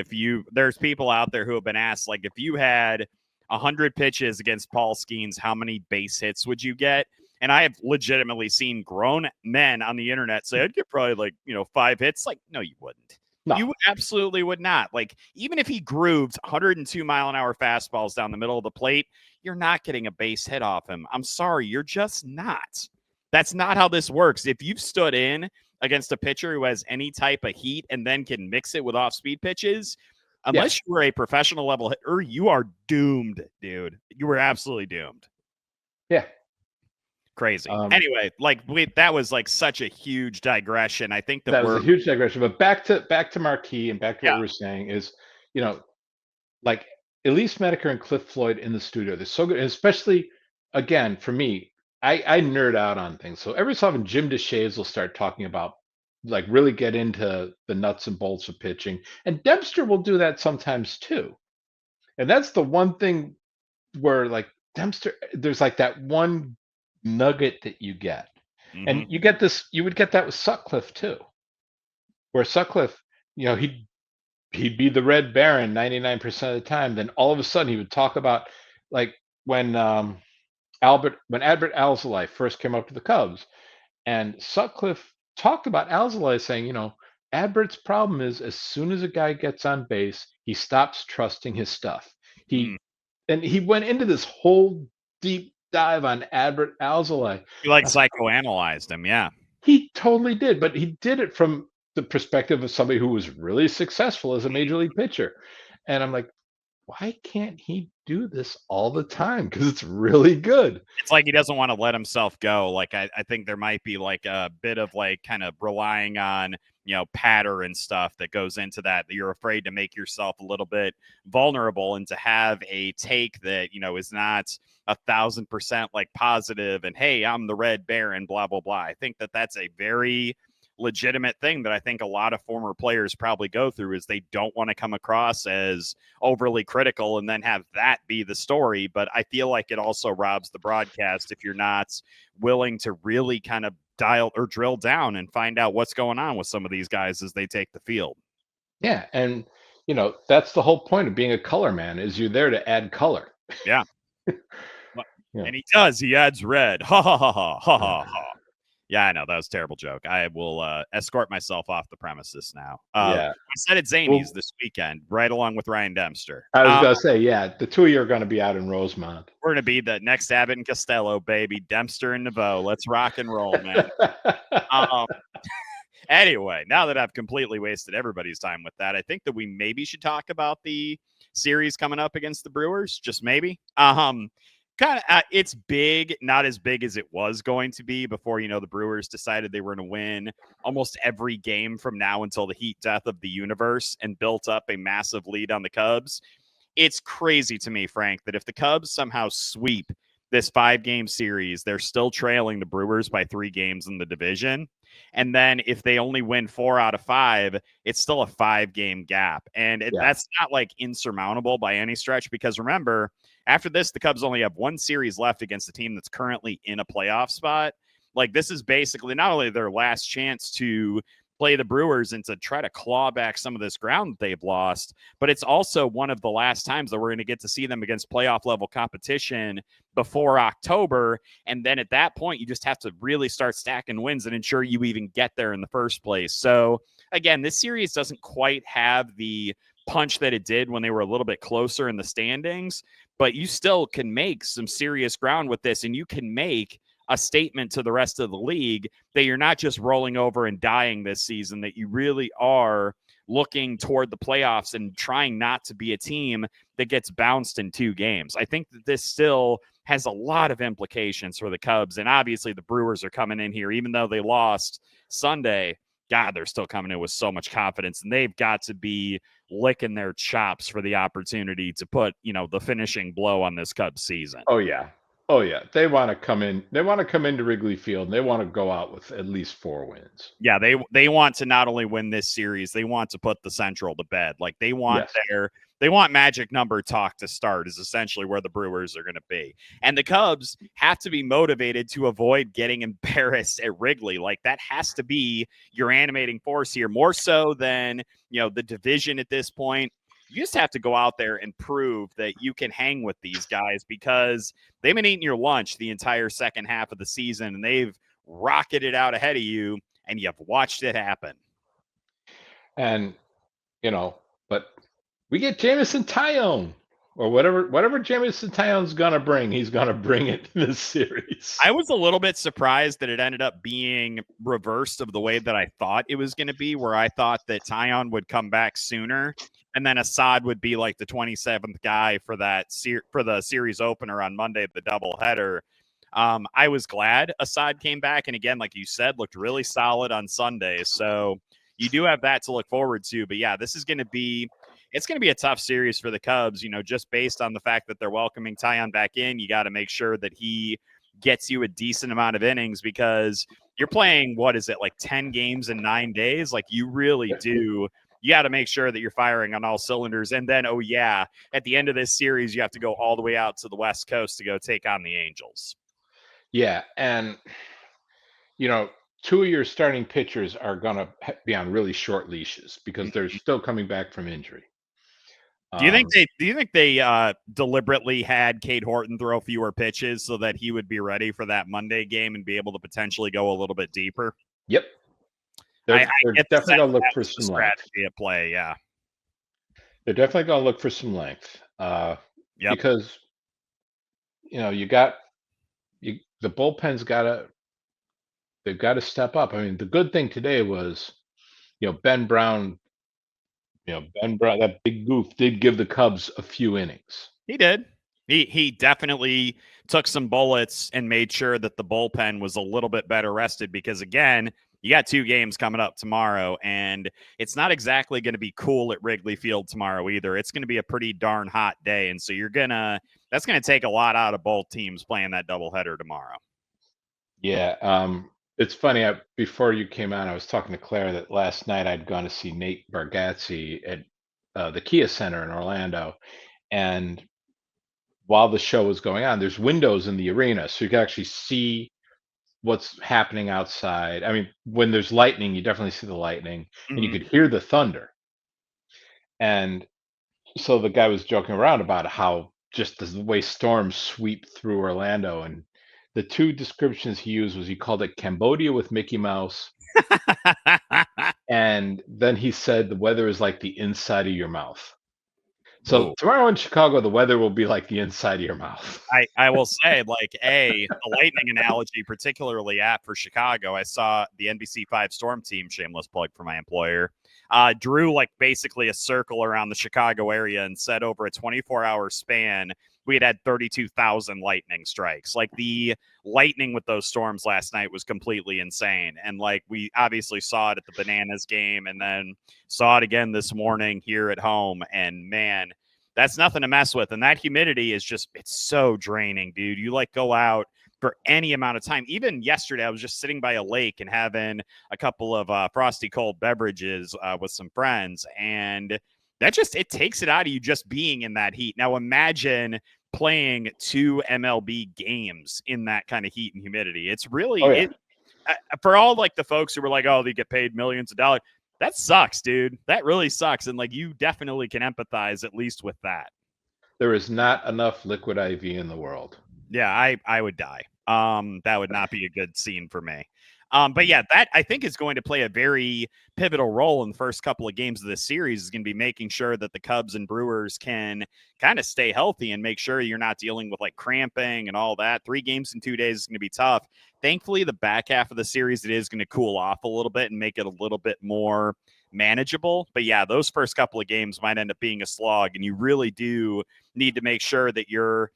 there's people out there who have been asked, like, if you had 100 pitches against Paul Skeens, how many base hits would you get? And I have legitimately seen grown men on the internet say, I'd get probably 5 hits. Like, no, you wouldn't. No. You absolutely would not. Like, even if he grooved 102-mile-an-hour fastballs down the middle of the plate, you're not getting a base hit off him. I'm sorry, you're just not. That's not how this works. If you've stood in against a pitcher who has any type of heat and then can mix it with off-speed pitches, unless you were a professional level hitter, you are doomed, dude. You were absolutely doomed. Yeah. Crazy. Anyway, that was like such a huge digression. I think that was a huge digression. But back to Marquee and back to what we were saying is, like Elise Menaker and Cliff Floyd in the studio. They're so good, and especially, again, for me, I nerd out on things. So every so often, Jim DeShays will start talking about like really get into the nuts and bolts of pitching. And Dempster will do that sometimes too. And that's the one thing where like Dempster, there's like that one nugget that you get. Mm-hmm. And you would get that with Sutcliffe too, where Sutcliffe, he'd be the Red Baron 99% of the time. Then all of a sudden he would talk about like when Albert Alzolay first came up to the Cubs, and Sutcliffe talked about Alzolay saying, Adbert's problem is as soon as a guy gets on base, he stops trusting his stuff. Mm. He went into this whole deep dive on Adbert Alzolay. He like psychoanalyzed him, yeah. He totally did, but he did it from the perspective of somebody who was really successful as a major league pitcher. And I'm like, why can't he do this all the time? Because it's really good. It's like he doesn't want to let himself go. Like I think there might be like a bit of like kind of relying on, patter and stuff that goes into that you're afraid to make yourself a little bit vulnerable, and to have a take that, is not 1,000% like positive and, hey, I'm the Red Baron, blah, blah, blah. I think that that's a very legitimate thing that I think a lot of former players probably go through, is they don't want to come across as overly critical and then have that be the story. But I feel like it also robs the broadcast if you're not willing to really kind of dial or drill down and find out what's going on with some of these guys as they take the field. Yeah, and that's the whole point of being a color man, is you're there to add color. Yeah. Yeah. And he does. He adds red. Ha ha ha ha ha ha ha. Yeah, I know. That was a terrible joke. I will escort myself off the premises now. Yeah. I said at Zany's this weekend, right along with Ryan Dempster. I was going to say, yeah, the two of you are going to be out in Rosemont. We're going to be the next Abbott and Costello, baby. Dempster and Neveau. Let's rock and roll, man. Anyway, now that I've completely wasted everybody's time with that, I think that we maybe should talk about the series coming up against the Brewers. Just maybe. It's big, not as big as it was going to be before, the Brewers decided they were going to win almost every game from now until the heat death of the universe and built up a massive lead on the Cubs. It's crazy to me, Frank, that if the Cubs somehow sweep this 5-game series, they're still trailing the Brewers by 3 games in the division. And then if they only win 4 out of 5, it's still a 5-game gap. And that's not like insurmountable by any stretch, because remember, after this, the Cubs only have 1 series left against a team that's currently in a playoff spot. Like, this is basically not only their last chance to play the Brewers and to try to claw back some of this ground that they've lost, but it's also one of the last times that we're going to get to see them against playoff level competition before October. And then at that point, you just have to really start stacking wins and ensure you even get there in the first place. So again, this series doesn't quite have the punch that it did when they were a little bit closer in the standings, but you still can make some serious ground with this, and you can make a statement to the rest of the league that you're not just rolling over and dying this season, that you really are looking toward the playoffs and trying not to be a team that gets bounced in 2 games. I think that this still has a lot of implications for the Cubs, and obviously the Brewers are coming in here, even though they lost Sunday. God, they're still coming in with so much confidence, and they've got to be licking their chops for the opportunity to put, the finishing blow on this Cubs season. Oh yeah. They want to come in. They want to come into Wrigley Field, and they want to go out with at least 4 wins. Yeah, they want to not only win this series, they want to put the Central to bed. Like, they want they want magic number talk to start, is essentially where the Brewers are going to be. And the Cubs have to be motivated to avoid getting embarrassed at Wrigley. Like, that has to be your animating force here, more so than, the division at this point. You just have to go out there and prove that you can hang with these guys, because they've been eating your lunch the entire second half of the season, and they've rocketed out ahead of you, and you've watched it happen. And, but we get Jameson Taillon, or whatever Jameson Taillon's going to bring, he's going to bring it in this series. I was a little bit surprised that it ended up being reversed of the way that I thought it was going to be, where I thought that Taillon would come back sooner, and then Assad would be like the 27th guy for that for the series opener on Monday, the doubleheader. I was glad Assad came back, and again, like you said, looked really solid on Sunday. So you do have that to look forward to. But yeah, this is going to be a tough series for the Cubs. Just based on the fact that they're welcoming Taillon back in, you got to make sure that he gets you a decent amount of innings, because you're playing, what is it, like 10 games in 9 days? Like, you really do. You got to make sure that you're firing on all cylinders. And then, oh, yeah, at the end of this series, you have to go all the way out to the West Coast to go take on the Angels. Yeah. And, two of your starting pitchers are going to be on really short leashes because they're still coming back from injury. Do you think they deliberately had Cade Horton throw fewer pitches so that he would be ready for that Monday game and be able to potentially go a little bit deeper? Yep. I They're definitely going to look for some length. Strategy at play, yeah. They're definitely going to look for some length. Because the bullpen's they've got to step up. I mean, the good thing today was, Ben Brown, that big goof did give the Cubs a few innings. He did. He definitely took some bullets and made sure that the bullpen was a little bit better rested because, again, you got 2 games coming up tomorrow, and it's not exactly going to be cool at Wrigley Field tomorrow either. It's going to be a pretty darn hot day, and so that's going to take a lot out of both teams playing that doubleheader tomorrow. Yeah, it's funny. Before you came on, I was talking to Claire that last night I'd gone to see Nate Bargatze at the Kia Center in Orlando, and while the show was going on, there's windows in the arena, so you can actually see what's happening outside. I mean, when there's lightning, you definitely see the lightning, and you could hear the thunder. And so the guy was joking around about how just the way storms sweep through Orlando, and the 2 descriptions he used was he called it Cambodia with Mickey Mouse, and then he said the weather is like the inside of your mouth. So tomorrow in Chicago, the weather will be like the inside of your mouth. I will say, like, the lightning analogy, particularly apt for Chicago. I saw the NBC5 Storm team, shameless plug for my employer, drew like basically a circle around the Chicago area and said over a 24-hour span, we had 32,000 lightning strikes. Like, the lightning with those storms last night was completely insane. And like, we obviously saw it at the Bananas game and then saw it again this morning here at home. And man, that's nothing to mess with. And that humidity is just, it's so draining, dude. You like go out for any amount of time. Even yesterday, I was just sitting by a lake and having a couple of frosty cold beverages with some friends. And that just, it takes it out of you just being in that heat. Now imagine playing 2 MLB games in that kind of heat and humidity. It's really, for all like the folks who were like, oh, they get paid millions of dollars. That sucks, dude. That really sucks. And like, you definitely can empathize at least with that. There is not enough liquid IV in the world. Yeah, I would die. That would not be a good scene for me. But yeah, that I think is going to play a very pivotal role in the first couple of games of this series is going to be making sure that the Cubs and Brewers can kind of stay healthy and make sure you're not dealing with like cramping and all that. 3 games in 2 days is going to be tough. Thankfully, the back half of the series, it is going to cool off a little bit and make it a little bit more manageable. But yeah, those first couple of games might end up being a slog, and you really do need to make sure that you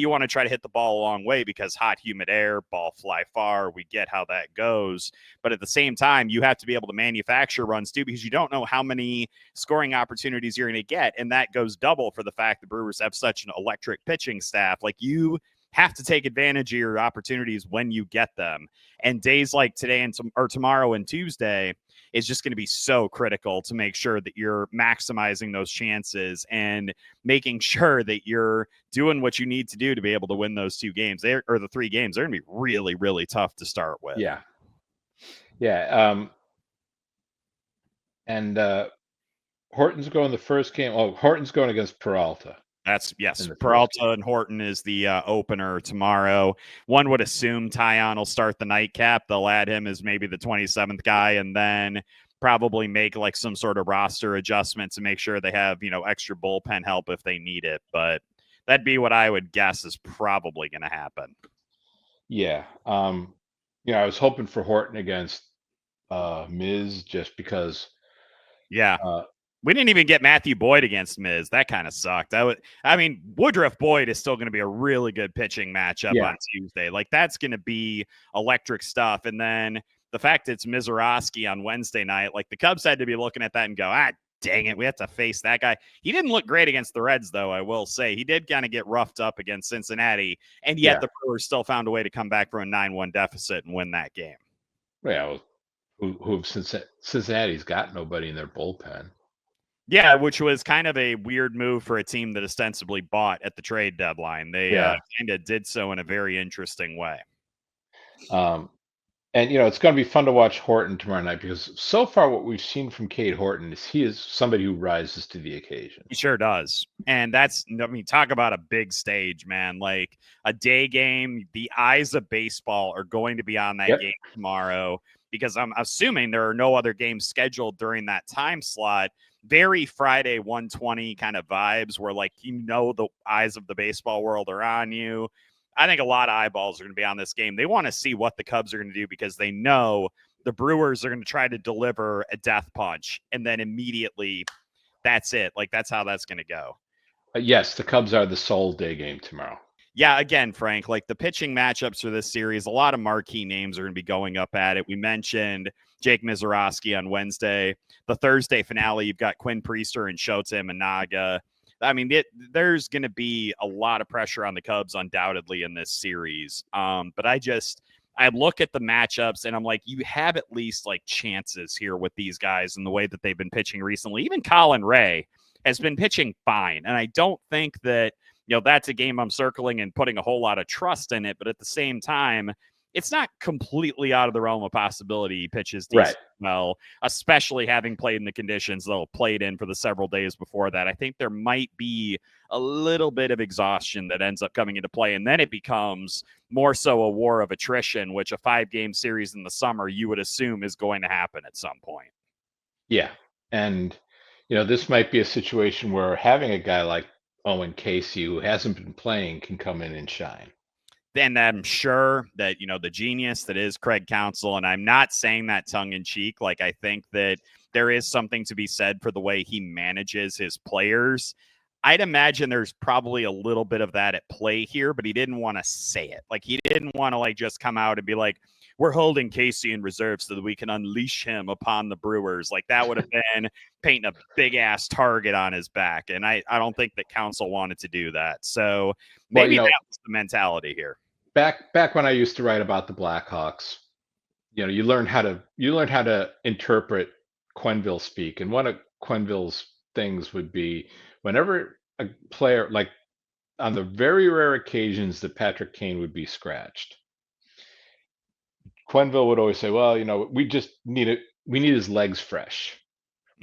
want to try to hit the ball a long way because hot, humid air, ball fly far. We get how that goes. But at the same time, you have to be able to manufacture runs too, because you don't know how many scoring opportunities you're going to get. And that goes double for the fact the Brewers have such an electric pitching staff. Like, you have to take advantage of your opportunities when you get them. And days like today or tomorrow and Tuesday is just going to be so critical to make sure that you're maximizing those chances and making sure that you're doing what you need to do to be able to win those 2 games or the 3 games. They're going to be really, really tough to start with. Yeah. Yeah. And Horton's going the first game. Oh, Horton's going against Peralta. Yes. Peralta and Horton is the opener tomorrow. One would assume Taillon will start the nightcap. They'll add him as maybe the 27th guy and then probably make like some sort of roster adjustment to make sure they have, extra bullpen help if they need it. But that'd be what I would guess is probably going to happen. Yeah. I was hoping for Horton against Miz just because. Yeah. We didn't even get Matthew Boyd against Miz. That kind of sucked. Woodruff Boyd is still going to be a really good pitching matchup on Tuesday. Like, that's going to be electric stuff. And then the fact it's Mizorowski on Wednesday night, like, the Cubs had to be looking at that and go, dang it, we have to face that guy. He didn't look great against the Reds, though, I will say. He did kind of get roughed up against Cincinnati, and yet the Brewers still found a way to come back from a 9-1 deficit and win that game. Well, who Cincinnati's got nobody in their bullpen. Yeah, which was kind of a weird move for a team that ostensibly bought at the trade deadline. They kind of did so in a very interesting way. And it's going to be fun to watch Horton tomorrow night, because so far what we've seen from Cade Horton is he is somebody who rises to the occasion. He sure does. And talk about a big stage, man. Like a day game, the eyes of baseball are going to be on that game tomorrow, because I'm assuming there are no other games scheduled during that time slot. Very Friday 120 kind of vibes where, like, the eyes of the baseball world are on you. I think a lot of eyeballs are going to be on this game. They want to see what the Cubs are going to do, because they know the Brewers are going to try to deliver a death punch, and then immediately that's it. Like, that's how that's going to go. Yes, the Cubs are the sole day game tomorrow. Yeah, again, Frank, like the pitching matchups for this series, a lot of marquee names are going to be going up at it. We mentioned Jake Mizorowski on Wednesday. The Thursday finale, you've got Quinn Priester and Shota Imanaga. I mean, there's going to be a lot of pressure on the Cubs undoubtedly in this series. But I look at the matchups and I'm like, you have at least like chances here with these guys and the way that they've been pitching recently. Even Colin Ray has been pitching fine. And I don't think that, that's a game I'm circling and putting a whole lot of trust in it. But at the same time, it's not completely out of the realm of possibility he pitches decent well, especially having played in the conditions they'll played in for the several days before that. I think there might be a little bit of exhaustion that ends up coming into play, and then it becomes more so a war of attrition, which a 5-game series in the summer you would assume is going to happen at some point. Yeah, and this might be a situation where having a guy like Owen Caissie, who hasn't been playing, can come in and shine. Then I'm sure that, the genius that is Craig Counsell, and I'm not saying that tongue in cheek. Like, I think that there is something to be said for the way he manages his players. I'd imagine there's probably a little bit of that at play here, but he didn't want to say it. Like, he didn't want to just come out and be like, we're holding Caissie in reserve so that we can unleash him upon the Brewers. Like, that would have been painting a big ass target on his back. And I don't think that Counsell wanted to do that. So maybe that was the mentality here. Back when I used to write about the Blackhawks, you learned how to interpret Quenneville speak. And one of Quenneville's things would be, whenever a player, like on the very rare occasions that Patrick Kane would be scratched, Quenneville would always say, well, we just need his legs fresh,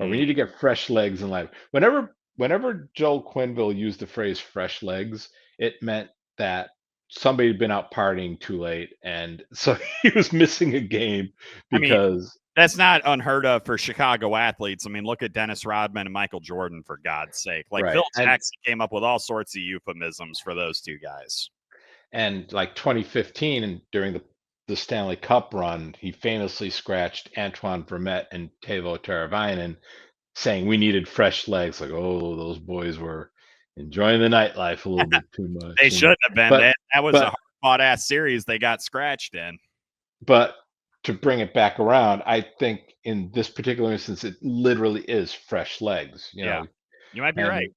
or we need to get fresh legs in life. Whenever Joel Quenneville used the phrase fresh legs, it meant that somebody had been out partying too late, and so he was missing a game because that's not unheard of for Chicago athletes. I mean, look at Dennis Rodman and Michael Jordan, for God's sake. Like, Phil Jackson came up with all sorts of euphemisms for those two guys. And like 2015, and during the Stanley Cup run, he famously scratched Antoine Vermette and Teuvo Teravainen, saying we needed fresh legs. Like, oh, those boys were enjoying the nightlife a little bit too much. They shouldn't have been. That was a hard-fought-ass series they got scratched in. But to bring it back around, I think in this particular instance, it literally is fresh legs. You might be right.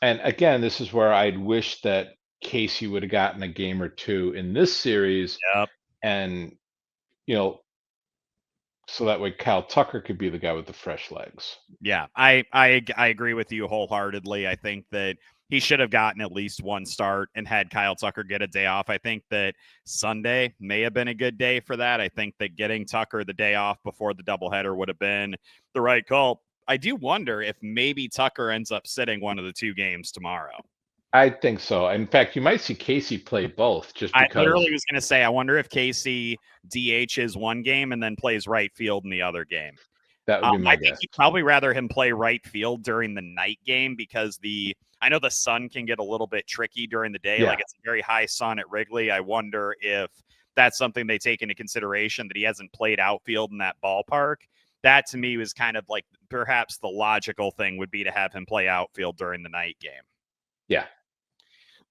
And again, this is where I'd wish that Caissie would have gotten a game or two in this series. Yep. And, so that way Kyle Tucker could be the guy with the fresh legs. Yeah, I agree with you wholeheartedly. I think that he should have gotten at least one start and had Kyle Tucker get a day off. I think that Sunday may have been a good day for that. I think that getting Tucker the day off before the doubleheader would have been the right call. I do wonder if maybe Tucker ends up sitting one of the two games tomorrow. I think so. In fact, you might see Caissie play both, just because. I literally was going to say, I wonder if Caissie DHs one game and then plays right field in the other game. That would be my guess. I think you'd probably rather him play right field during the night game, because I know the sun can get a little bit tricky during the day. Yeah. Like, it's a very high sun at Wrigley. I wonder if that's something they take into consideration, that he hasn't played outfield in that ballpark. That to me was kind of like perhaps the logical thing would be to have him play outfield during the night game. Yeah.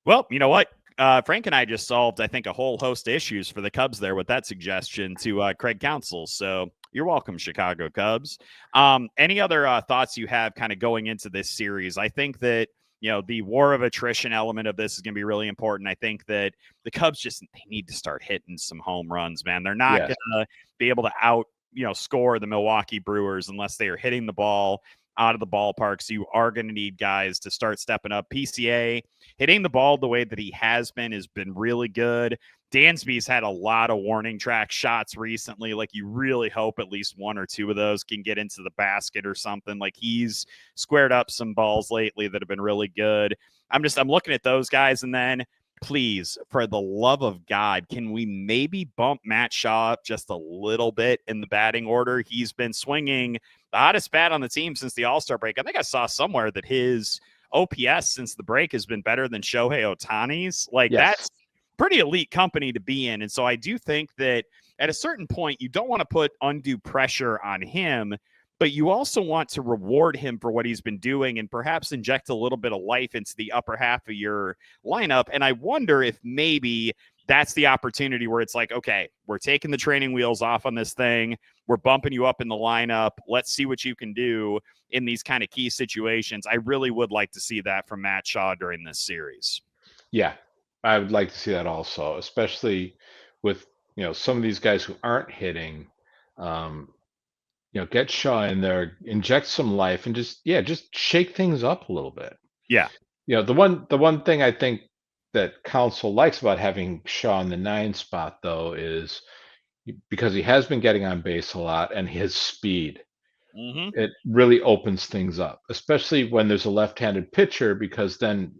Well, you know what? Frank and I just solved, I think, a whole host of issues for the Cubs there with that suggestion to Craig Counsell. So you're welcome, Chicago Cubs. Any other thoughts you have kind of going into this series? I think that the war of attrition element of this is going to be really important. I think that the Cubs they need to start hitting some home runs, man. They're not going to be able to score the Milwaukee Brewers unless they are hitting the ball out of the ballpark. So you are going to need guys to start stepping up. PCA hitting the ball the way that he has been really good. Dansby's had a lot of warning track shots recently. Like, you really hope at least one or two of those can get into the basket or something. Like, he's squared up some balls lately that have been really good. I'm looking at those guys. And then, please, for the love of God, can we maybe bump Matt Shaw up just a little bit in the batting order? He's been swinging the hottest bat on the team since the All-Star break. I think I saw somewhere that his OPS since the break has been better than Shohei Ohtani's. Like, that's pretty elite company to be in. And so I do think that at a certain point, you don't want to put undue pressure on him, but you also want to reward him for what he's been doing and perhaps inject a little bit of life into the upper half of your lineup. And I wonder if maybe that's the opportunity where it's like, okay, we're taking the training wheels off on this thing. We're bumping you up in the lineup. Let's see what you can do in these kind of key situations. I really would like to see that from Matt Shaw during this series. Yeah, I would like to see that also, especially with, some of these guys who aren't hitting. Get Shaw in there, inject some life, and just shake things up a little bit. Yeah. The one thing I think that Counsell likes about having Shaw in the 9 spot, though, is because he has been getting on base a lot and his speed. Mm-hmm. It really opens things up, especially when there's a left-handed pitcher, because then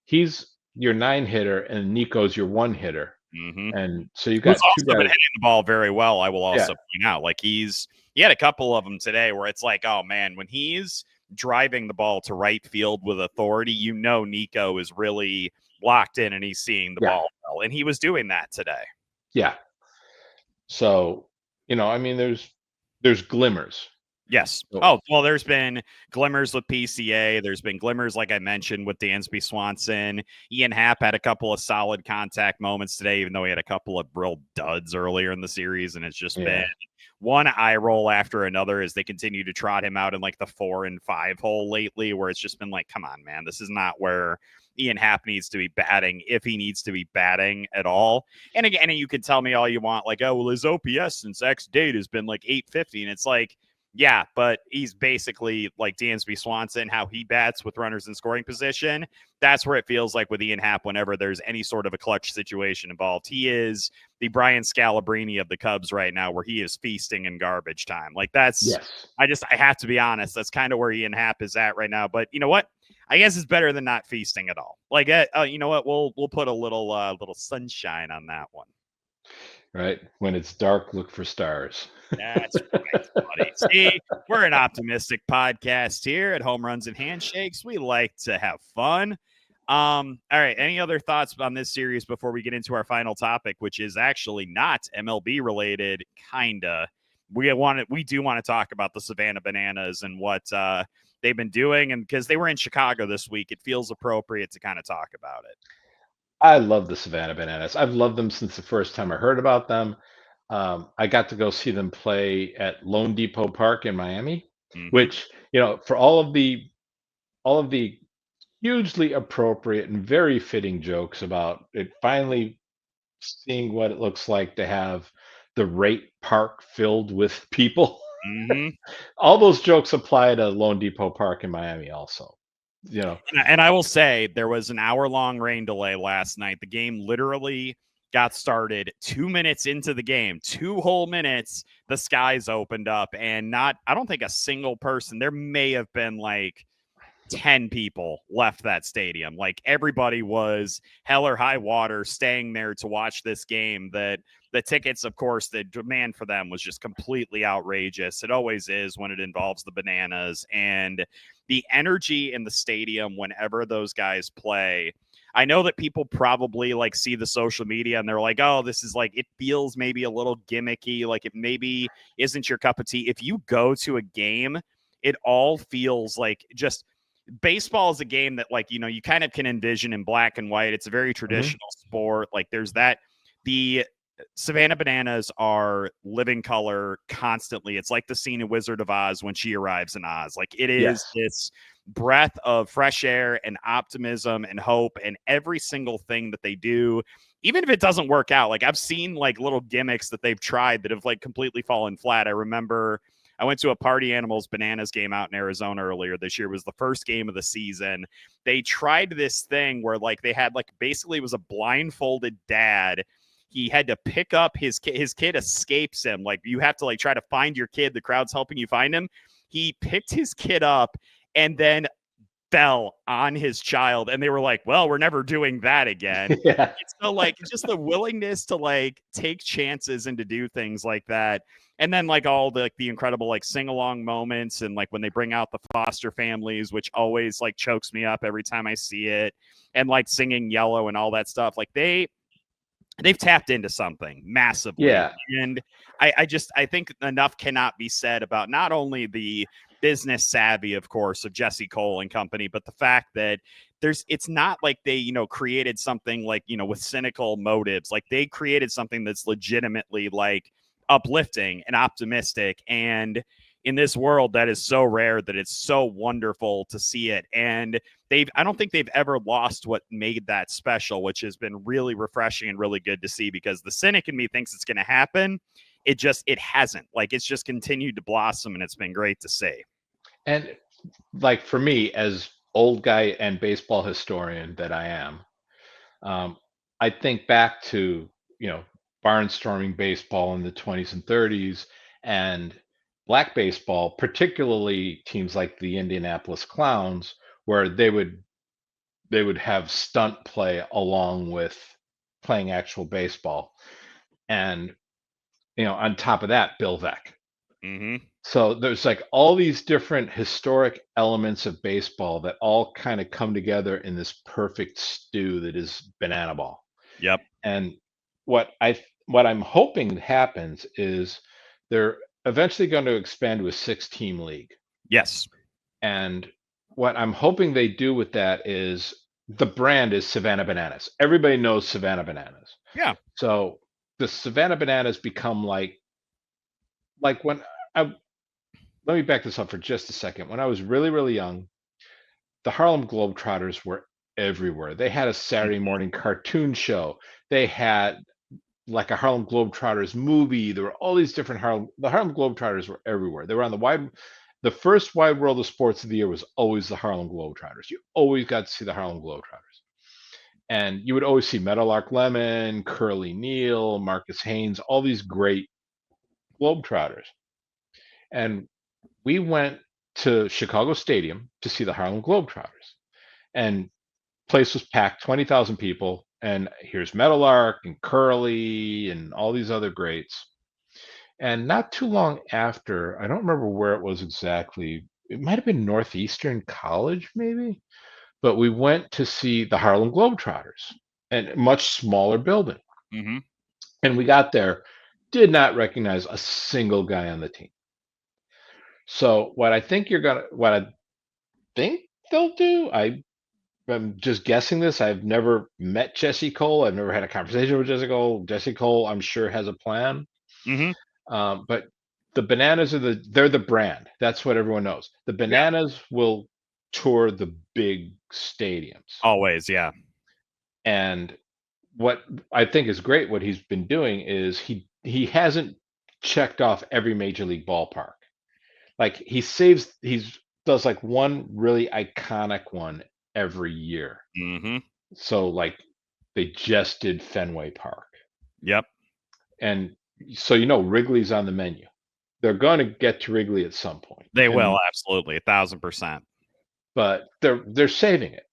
he's your 9 hitter and Nico's your 1 hitter. Mm-hmm. And so you got Who's also been hitting the ball very well, I will also point out. Like, he had a couple of them today where it's like, oh man, when he's driving the ball to right field with authority, Nico is really locked in and he's seeing the ball well. And he was doing that today. Yeah. So, there's glimmers. Yes. Oh, well, there's been glimmers with PCA. There's been glimmers, like I mentioned, with Dansby Swanson. Ian Happ had a couple of solid contact moments today, even though he had a couple of real duds earlier in the series. And it's just been one eye roll after another as they continue to trot him out in like the 4 and 5 hole lately, where it's just been like, come on, man, this is not where Ian Happ needs to be batting, if he needs to be batting at all. And again, you can tell me all you want, like, oh, well, his OPS since X date has been like 850. And it's like, yeah, but he's basically like Dansby Swanson, how he bats with runners in scoring position. That's where it feels like with Ian Happ whenever there's any sort of a clutch situation involved. He is the Brian Scalabrine of the Cubs right now, where he is feasting in garbage time. Like, that's I have to be honest. That's kind of where Ian Happ is at right now. But you know what? I guess it's better than not feasting at all. Like, you know what? We'll put a little sunshine on that one. Right. When it's dark, look for stars. That's right, buddy. See, we're an optimistic podcast here at Home Runs and Handshakes. We like to have fun. All right. Any other thoughts on this series before we get into our final topic, which is actually not MLB related? Kinda. We do want to talk about the Savannah Bananas and what they've been doing, and because they were in Chicago this week, it feels appropriate to kind of talk about it. I love the Savannah Bananas. I've loved them since the first time I heard about them. I got to go see them play at Lone Depot Park in Miami, which, for all of the hugely appropriate and very fitting jokes about it finally seeing what it looks like to have the rate park filled with people. All those jokes apply to Lone Depot Park in Miami also. And I will say there was an hour-long rain delay last night. The game literally got started 2 minutes into the game, 2 whole minutes. The skies opened up, and I don't think a single person, there may have been like 10 people left that stadium. Like, everybody was hell or high water staying there to watch this game. That the tickets, of course, the demand for them was just completely outrageous. It always is when it involves the Bananas, and the energy in the stadium whenever those guys play. I know that people probably like see the social media and they're like, oh, this is like, it feels maybe a little gimmicky. Like, it maybe isn't your cup of tea. If you go to a game, it all feels like just baseball is a game that, like, you kind of can envision in black and white. It's a very traditional sport. Like, there's that, the Savannah Bananas are living color constantly. It's like the scene in Wizard of Oz when she arrives in Oz. Like it is Yes. this breath of fresh air and optimism and hope, and every single thing that they do, even if it doesn't work out. Like I've seen like little gimmicks that they've tried that have like completely fallen flat. I remember I went to a Party Animals Bananas game out in Arizona earlier this year. It was the first game of the season. They tried this thing where like they had like basically it was a blindfolded dad. He had to pick up his kid. His kid escapes him. Like you have to like try to find your kid. The crowd's helping you find him. He picked his kid up and then fell on his child, and they were like, well, we're never doing that again. Yeah. So like just the willingness to like take chances and to do things like that. And then like all the like the incredible like sing-along moments, and like when they bring out the foster families, which always like chokes me up every time I see it, and like singing Yellow and all that stuff. Like they've tapped into something massively. Yeah. And I think enough cannot be said about not only the business savvy, of course, of Jesse Cole and company, but the fact that it's not like they, created something like, with cynical motives. Like they created something that's legitimately like uplifting and optimistic. And in this world that is so rare, that it's so wonderful to see it. And I don't think they've ever lost what made that special, which has been really refreshing and really good to see, because the cynic in me thinks it's going to happen. It hasn't. Like it's just continued to blossom, and it's been great to see. And like for me, as old guy and baseball historian that I am, I think back to, barnstorming baseball in the 20s and 30s, and black baseball, particularly teams like the Indianapolis Clowns, where they would have stunt play along with playing actual baseball. And, on top of that, Bill Veeck. Mm-hmm. So there's like all these different historic elements of baseball that all kind of come together in this perfect stew that is banana ball. Yep. And what I'm hoping happens is they're eventually going to expand to a 6-team league. Yes. And what I'm hoping they do with that is the brand is Savannah Bananas. Everybody knows Savannah Bananas. Yeah. So the Savannah Bananas become like when let me back this up for just a second. When I was really, really young, the Harlem Globetrotters were everywhere. They had a Saturday morning cartoon show. They had like a Harlem Globetrotters movie. There were all these different the Harlem Globetrotters were everywhere. They were on the first Wide World of Sports of the year was always the Harlem Globetrotters. You always got to see the Harlem Globetrotters. And you would always see Meadowlark Lemon, Curly Neal, Marcus Haynes, all these great Globetrotters. And we went to Chicago Stadium to see the Harlem Globetrotters. And place was packed, 20,000 people. And here's Meadowlark and Curly and all these other greats. And not too long after, I don't remember where it was exactly. It might have been Northeastern College, maybe. But we went to see the Harlem Globetrotters, and a much smaller building. Mm-hmm. And we got there, did not recognize a single guy on the team. So what I think they'll do, I'm just guessing this. I've never met Jesse Cole. I've never had a conversation with Jesse Cole. Jesse Cole, I'm sure, has a plan. Mm-hmm. But the Bananas they're the brand. That's what everyone knows. The Bananas will tour the big stadiums. Always, yeah. And what I think is great, what he's been doing is he hasn't checked off every major league ballpark. Like he does like one really iconic one every year. Mm-hmm. So like they just did Fenway Park. Yep. And so Wrigley's on the menu. They're going to get to Wrigley at some point. They will, absolutely, 1,000%. But they're saving it.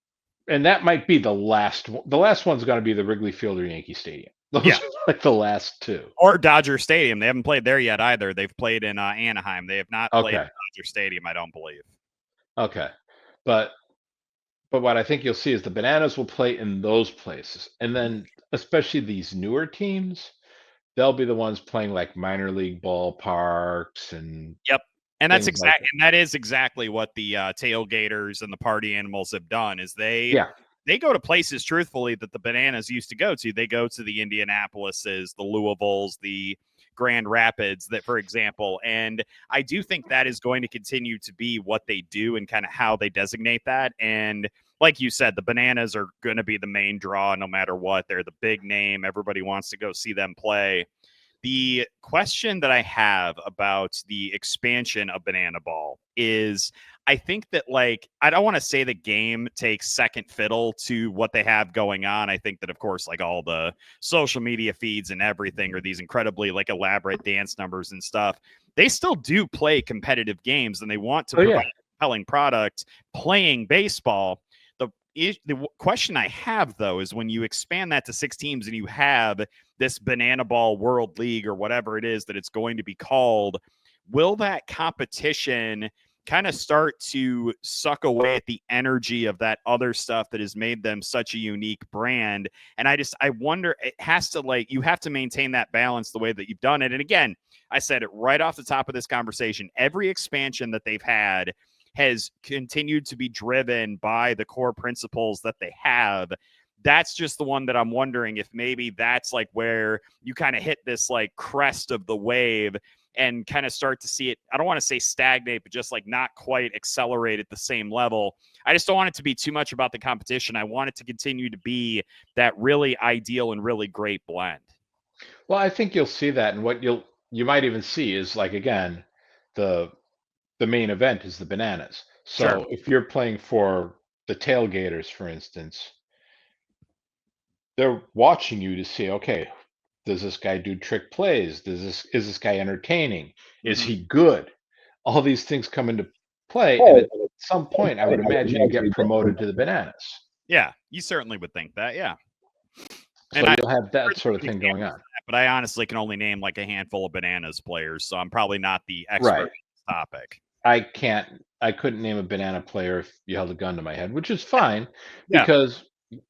And that might be the last one. The last one's going to be the Wrigley Field or Yankee Stadium. Those are like the last two. Or Dodger Stadium. They haven't played there yet either. They've played in Anaheim. They have not played at Dodger Stadium, I don't believe. Okay. But what I think you'll see is the Bananas will play in those places. And then especially these newer teams, they'll be the ones playing like minor league ballparks and Yep. And that's exactly what the tailgaters and the Party Animals have done. Is they they go to places, truthfully, that the Bananas used to go to. They go to the Indianapolises, the Louisvilles, the Grand Rapids, that, for example. And I do think that is going to continue to be what they do and kind of how they designate that. And like you said, the Bananas are going to be the main draw no matter what. They're the big name. Everybody wants to go see them play. The question that I have about the expansion of Banana Ball is I think that, like, I don't want to say the game takes second fiddle to what they have going on. I think that, of course, like all the social media feeds and everything are these incredibly like elaborate dance numbers and stuff. They still do play competitive games and they want to provide a compelling product playing baseball. The question I have, though, is when you expand that to 6 teams and you have this Banana Ball World League or whatever it is that it's going to be called, will that competition kind of start to suck away at the energy of that other stuff that has made them such a unique brand? And I wonder, it has to, like, you have to maintain that balance the way that you've done it. And again, I said it right off the top of this conversation, every expansion that they've had has continued to be driven by the core principles that they have. That's just the one that I'm wondering if maybe that's like where you kind of hit this like crest of the wave and kind of start to see it. I don't want to say stagnate, but just like not quite accelerate at the same level. I just don't want it to be too much about the competition. I want it to continue to be that really ideal and really great blend. Well, I think you'll see that, and what you might even see is, like, again, the main event is the Bananas. So Sure. if you're playing for the Tailgaters, for instance, they're watching you to see, okay, does this guy do trick plays? Is this guy entertaining? Is he good? All these things come into play, and at some point, I would imagine you get promoted to the Bananas. Yeah, you certainly would think that. Yeah. So you'll have that sort of thing going on. But I honestly can only name like a handful of Bananas players, so I'm probably not the expert on this topic. I couldn't name a Banana player if you held a gun to my head, which is fine Yeah. because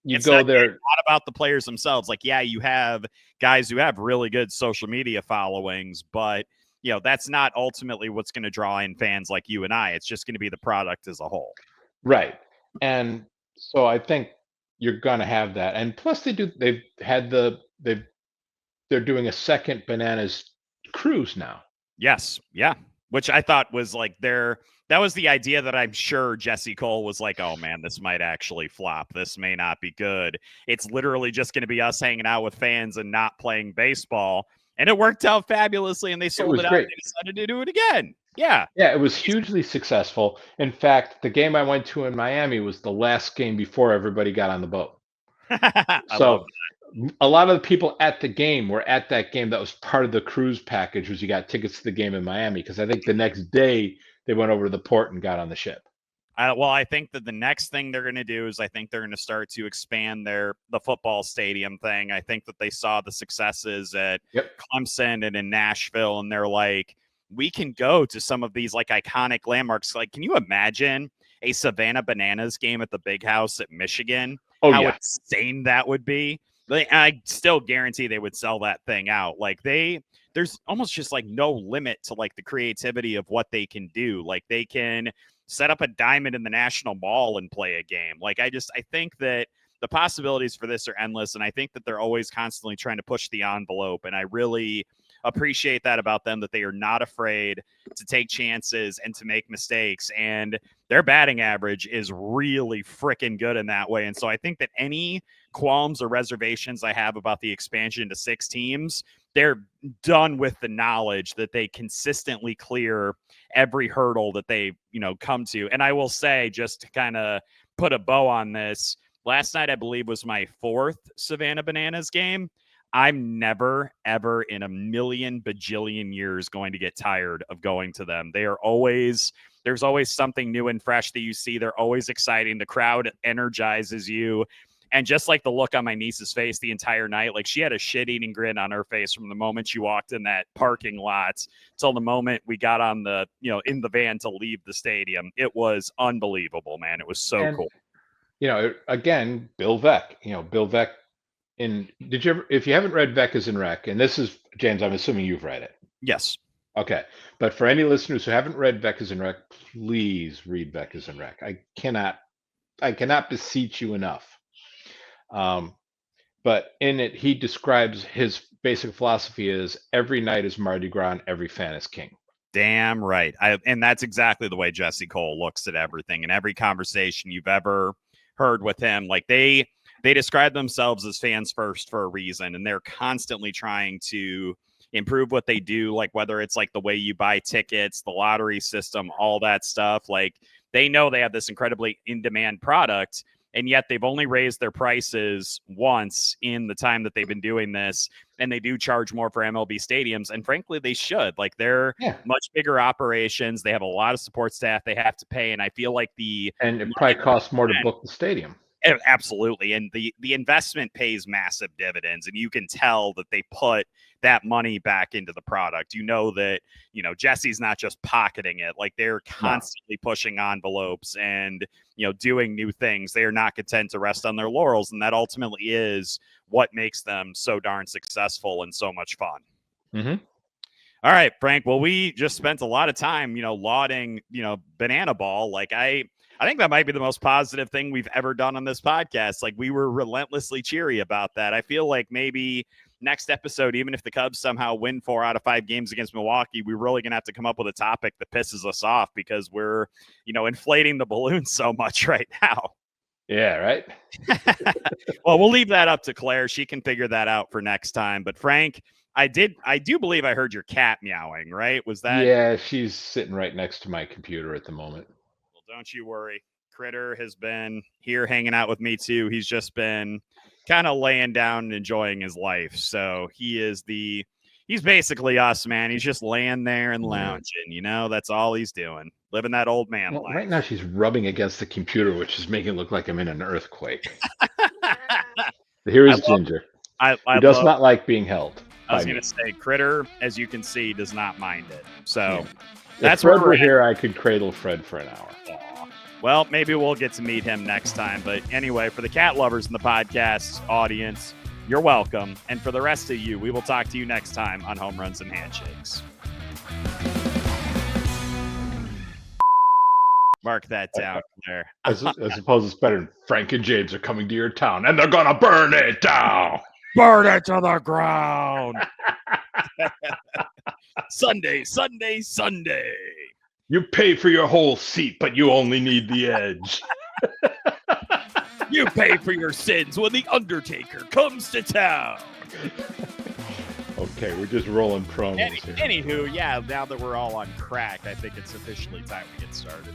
you go there. It's not about the players themselves. Like, yeah, you have guys who have really good social media followings, but that's not ultimately what's going to draw in fans like you and I. It's just going to be the product as a whole. Right. And so I think you're going to have that. And plus they're doing a second Bananas cruise now. Yes. Yeah. Which I thought was like that was the idea that I'm sure Jesse Cole was like, oh man, this might actually flop. This may not be good. It's literally just going to be us hanging out with fans and not playing baseball. And it worked out fabulously, and they sold it out and they decided to do it again. Yeah. Yeah, it was hugely successful. In fact, the game I went to in Miami was the last game before everybody got on the boat. So a lot of the people at the game were at that game. That was part of the cruise package, was you got tickets to the game in Miami, because I think the next day they went over to the port and got on the ship. Well, I think that the next thing they're going to do is I think they're going to start to expand the football stadium thing. I think that they saw the successes at Clemson and in Nashville, and they're like, we can go to some of these like iconic landmarks. Like, can you imagine a Savannah Bananas game at the Big House at Michigan? How insane that would be. I still guarantee they would sell that thing out. Like, there's almost just like no limit to like the creativity of what they can do. Like, they can set up a diamond in the National Mall and play a game. Like, I think that the possibilities for this are endless. And I think that they're always constantly trying to push the envelope. And I really appreciate that about them, that they are not afraid to take chances and to make mistakes. And their batting average is really freaking good in that way. And so I think that any qualms or reservations I have about the expansion to 6 teams, they're done with the knowledge that they consistently clear every hurdle that they, come to. And I will say, just to kind of put a bow on this, last night, I believe, was my 4th Savannah Bananas game. I'm never, ever in a million bajillion years going to get tired of going to them. There's always something new and fresh that you see. They're always exciting. The crowd energizes you. And just like the look on my niece's face the entire night, like she had a shit-eating grin on her face from the moment she walked in that parking lot till the moment we got on the, in the van to leave the stadium. It was unbelievable, man. It was so cool. Again, Bill Veeck, Bill Veeck. If you haven't read Veeck is in Rec, and this is, James, I'm assuming you've read it. Yes. Okay. But for any listeners who haven't read Veeck is in Rec, please read Veeck is in Rec. I cannot beseech you enough. But in it, he describes his basic philosophy is every night is Mardi Gras and every fan is king. Damn right. And that's exactly the way Jesse Cole looks at everything. In every conversation you've ever heard with him, like they describe themselves as fans first for a reason, and they're constantly trying to improve what they do, like whether it's like the way you buy tickets, the lottery system, all that stuff. Like they know they have this incredibly in-demand product, and yet they've only raised their prices once in the time that they've been doing this, and they do charge more for MLB stadiums, and frankly they should. Like they're much bigger operations, they have a lot of support staff they have to pay, and I feel like and it probably costs more to book the stadium. Absolutely. And the investment pays massive dividends, and you can tell that they put that money back into the product. You know that, Jesse's not just pocketing it. Like they're constantly pushing envelopes and, doing new things. They are not content to rest on their laurels. And that ultimately is what makes them so darn successful and so much fun. Mm-hmm. All right, Frank. Well, we just spent a lot of time, lauding, Banana Ball. Like I think that might be the most positive thing we've ever done on this podcast. Like we were relentlessly cheery about that. I feel like maybe next episode, even if the Cubs somehow win 4 out of 5 games against Milwaukee, we're really going to have to come up with a topic that pisses us off because we're, inflating the balloon so much right now. Yeah, right. Well, we'll leave that up to Claire. She can figure that out for next time. But Frank, I do believe I heard your cat meowing, right? Was that? Yeah, she's sitting right next to my computer at the moment. Don't you worry. Critter has been here hanging out with me too. He's just been kind of laying down and enjoying his life. So he's basically us, man. He's just laying there and lounging, that's all he's doing. Living that old man life. Right now she's rubbing against the computer, which is making it look like I'm in an earthquake. Here is Ginger. He does not like being held. I was going to say, Critter, as you can see, does not mind it. So that's where we're here. I could cradle Fred for an hour. Well, maybe we'll get to meet him next time. But anyway, for the cat lovers in the podcast audience, you're welcome. And for the rest of you, we will talk to you next time on Home Runs and Handshakes. Mark that down there. I suppose it's better than Frank and James are coming to your town, and they're going to burn it down. Burn it to the ground. Sunday, Sunday, Sunday. You pay for your whole seat, but you only need the edge. You pay for your sins when the Undertaker comes to town. Okay, we're just rolling promos here. Anywho, yeah, now that we're all on crack, I think it's officially time to get started.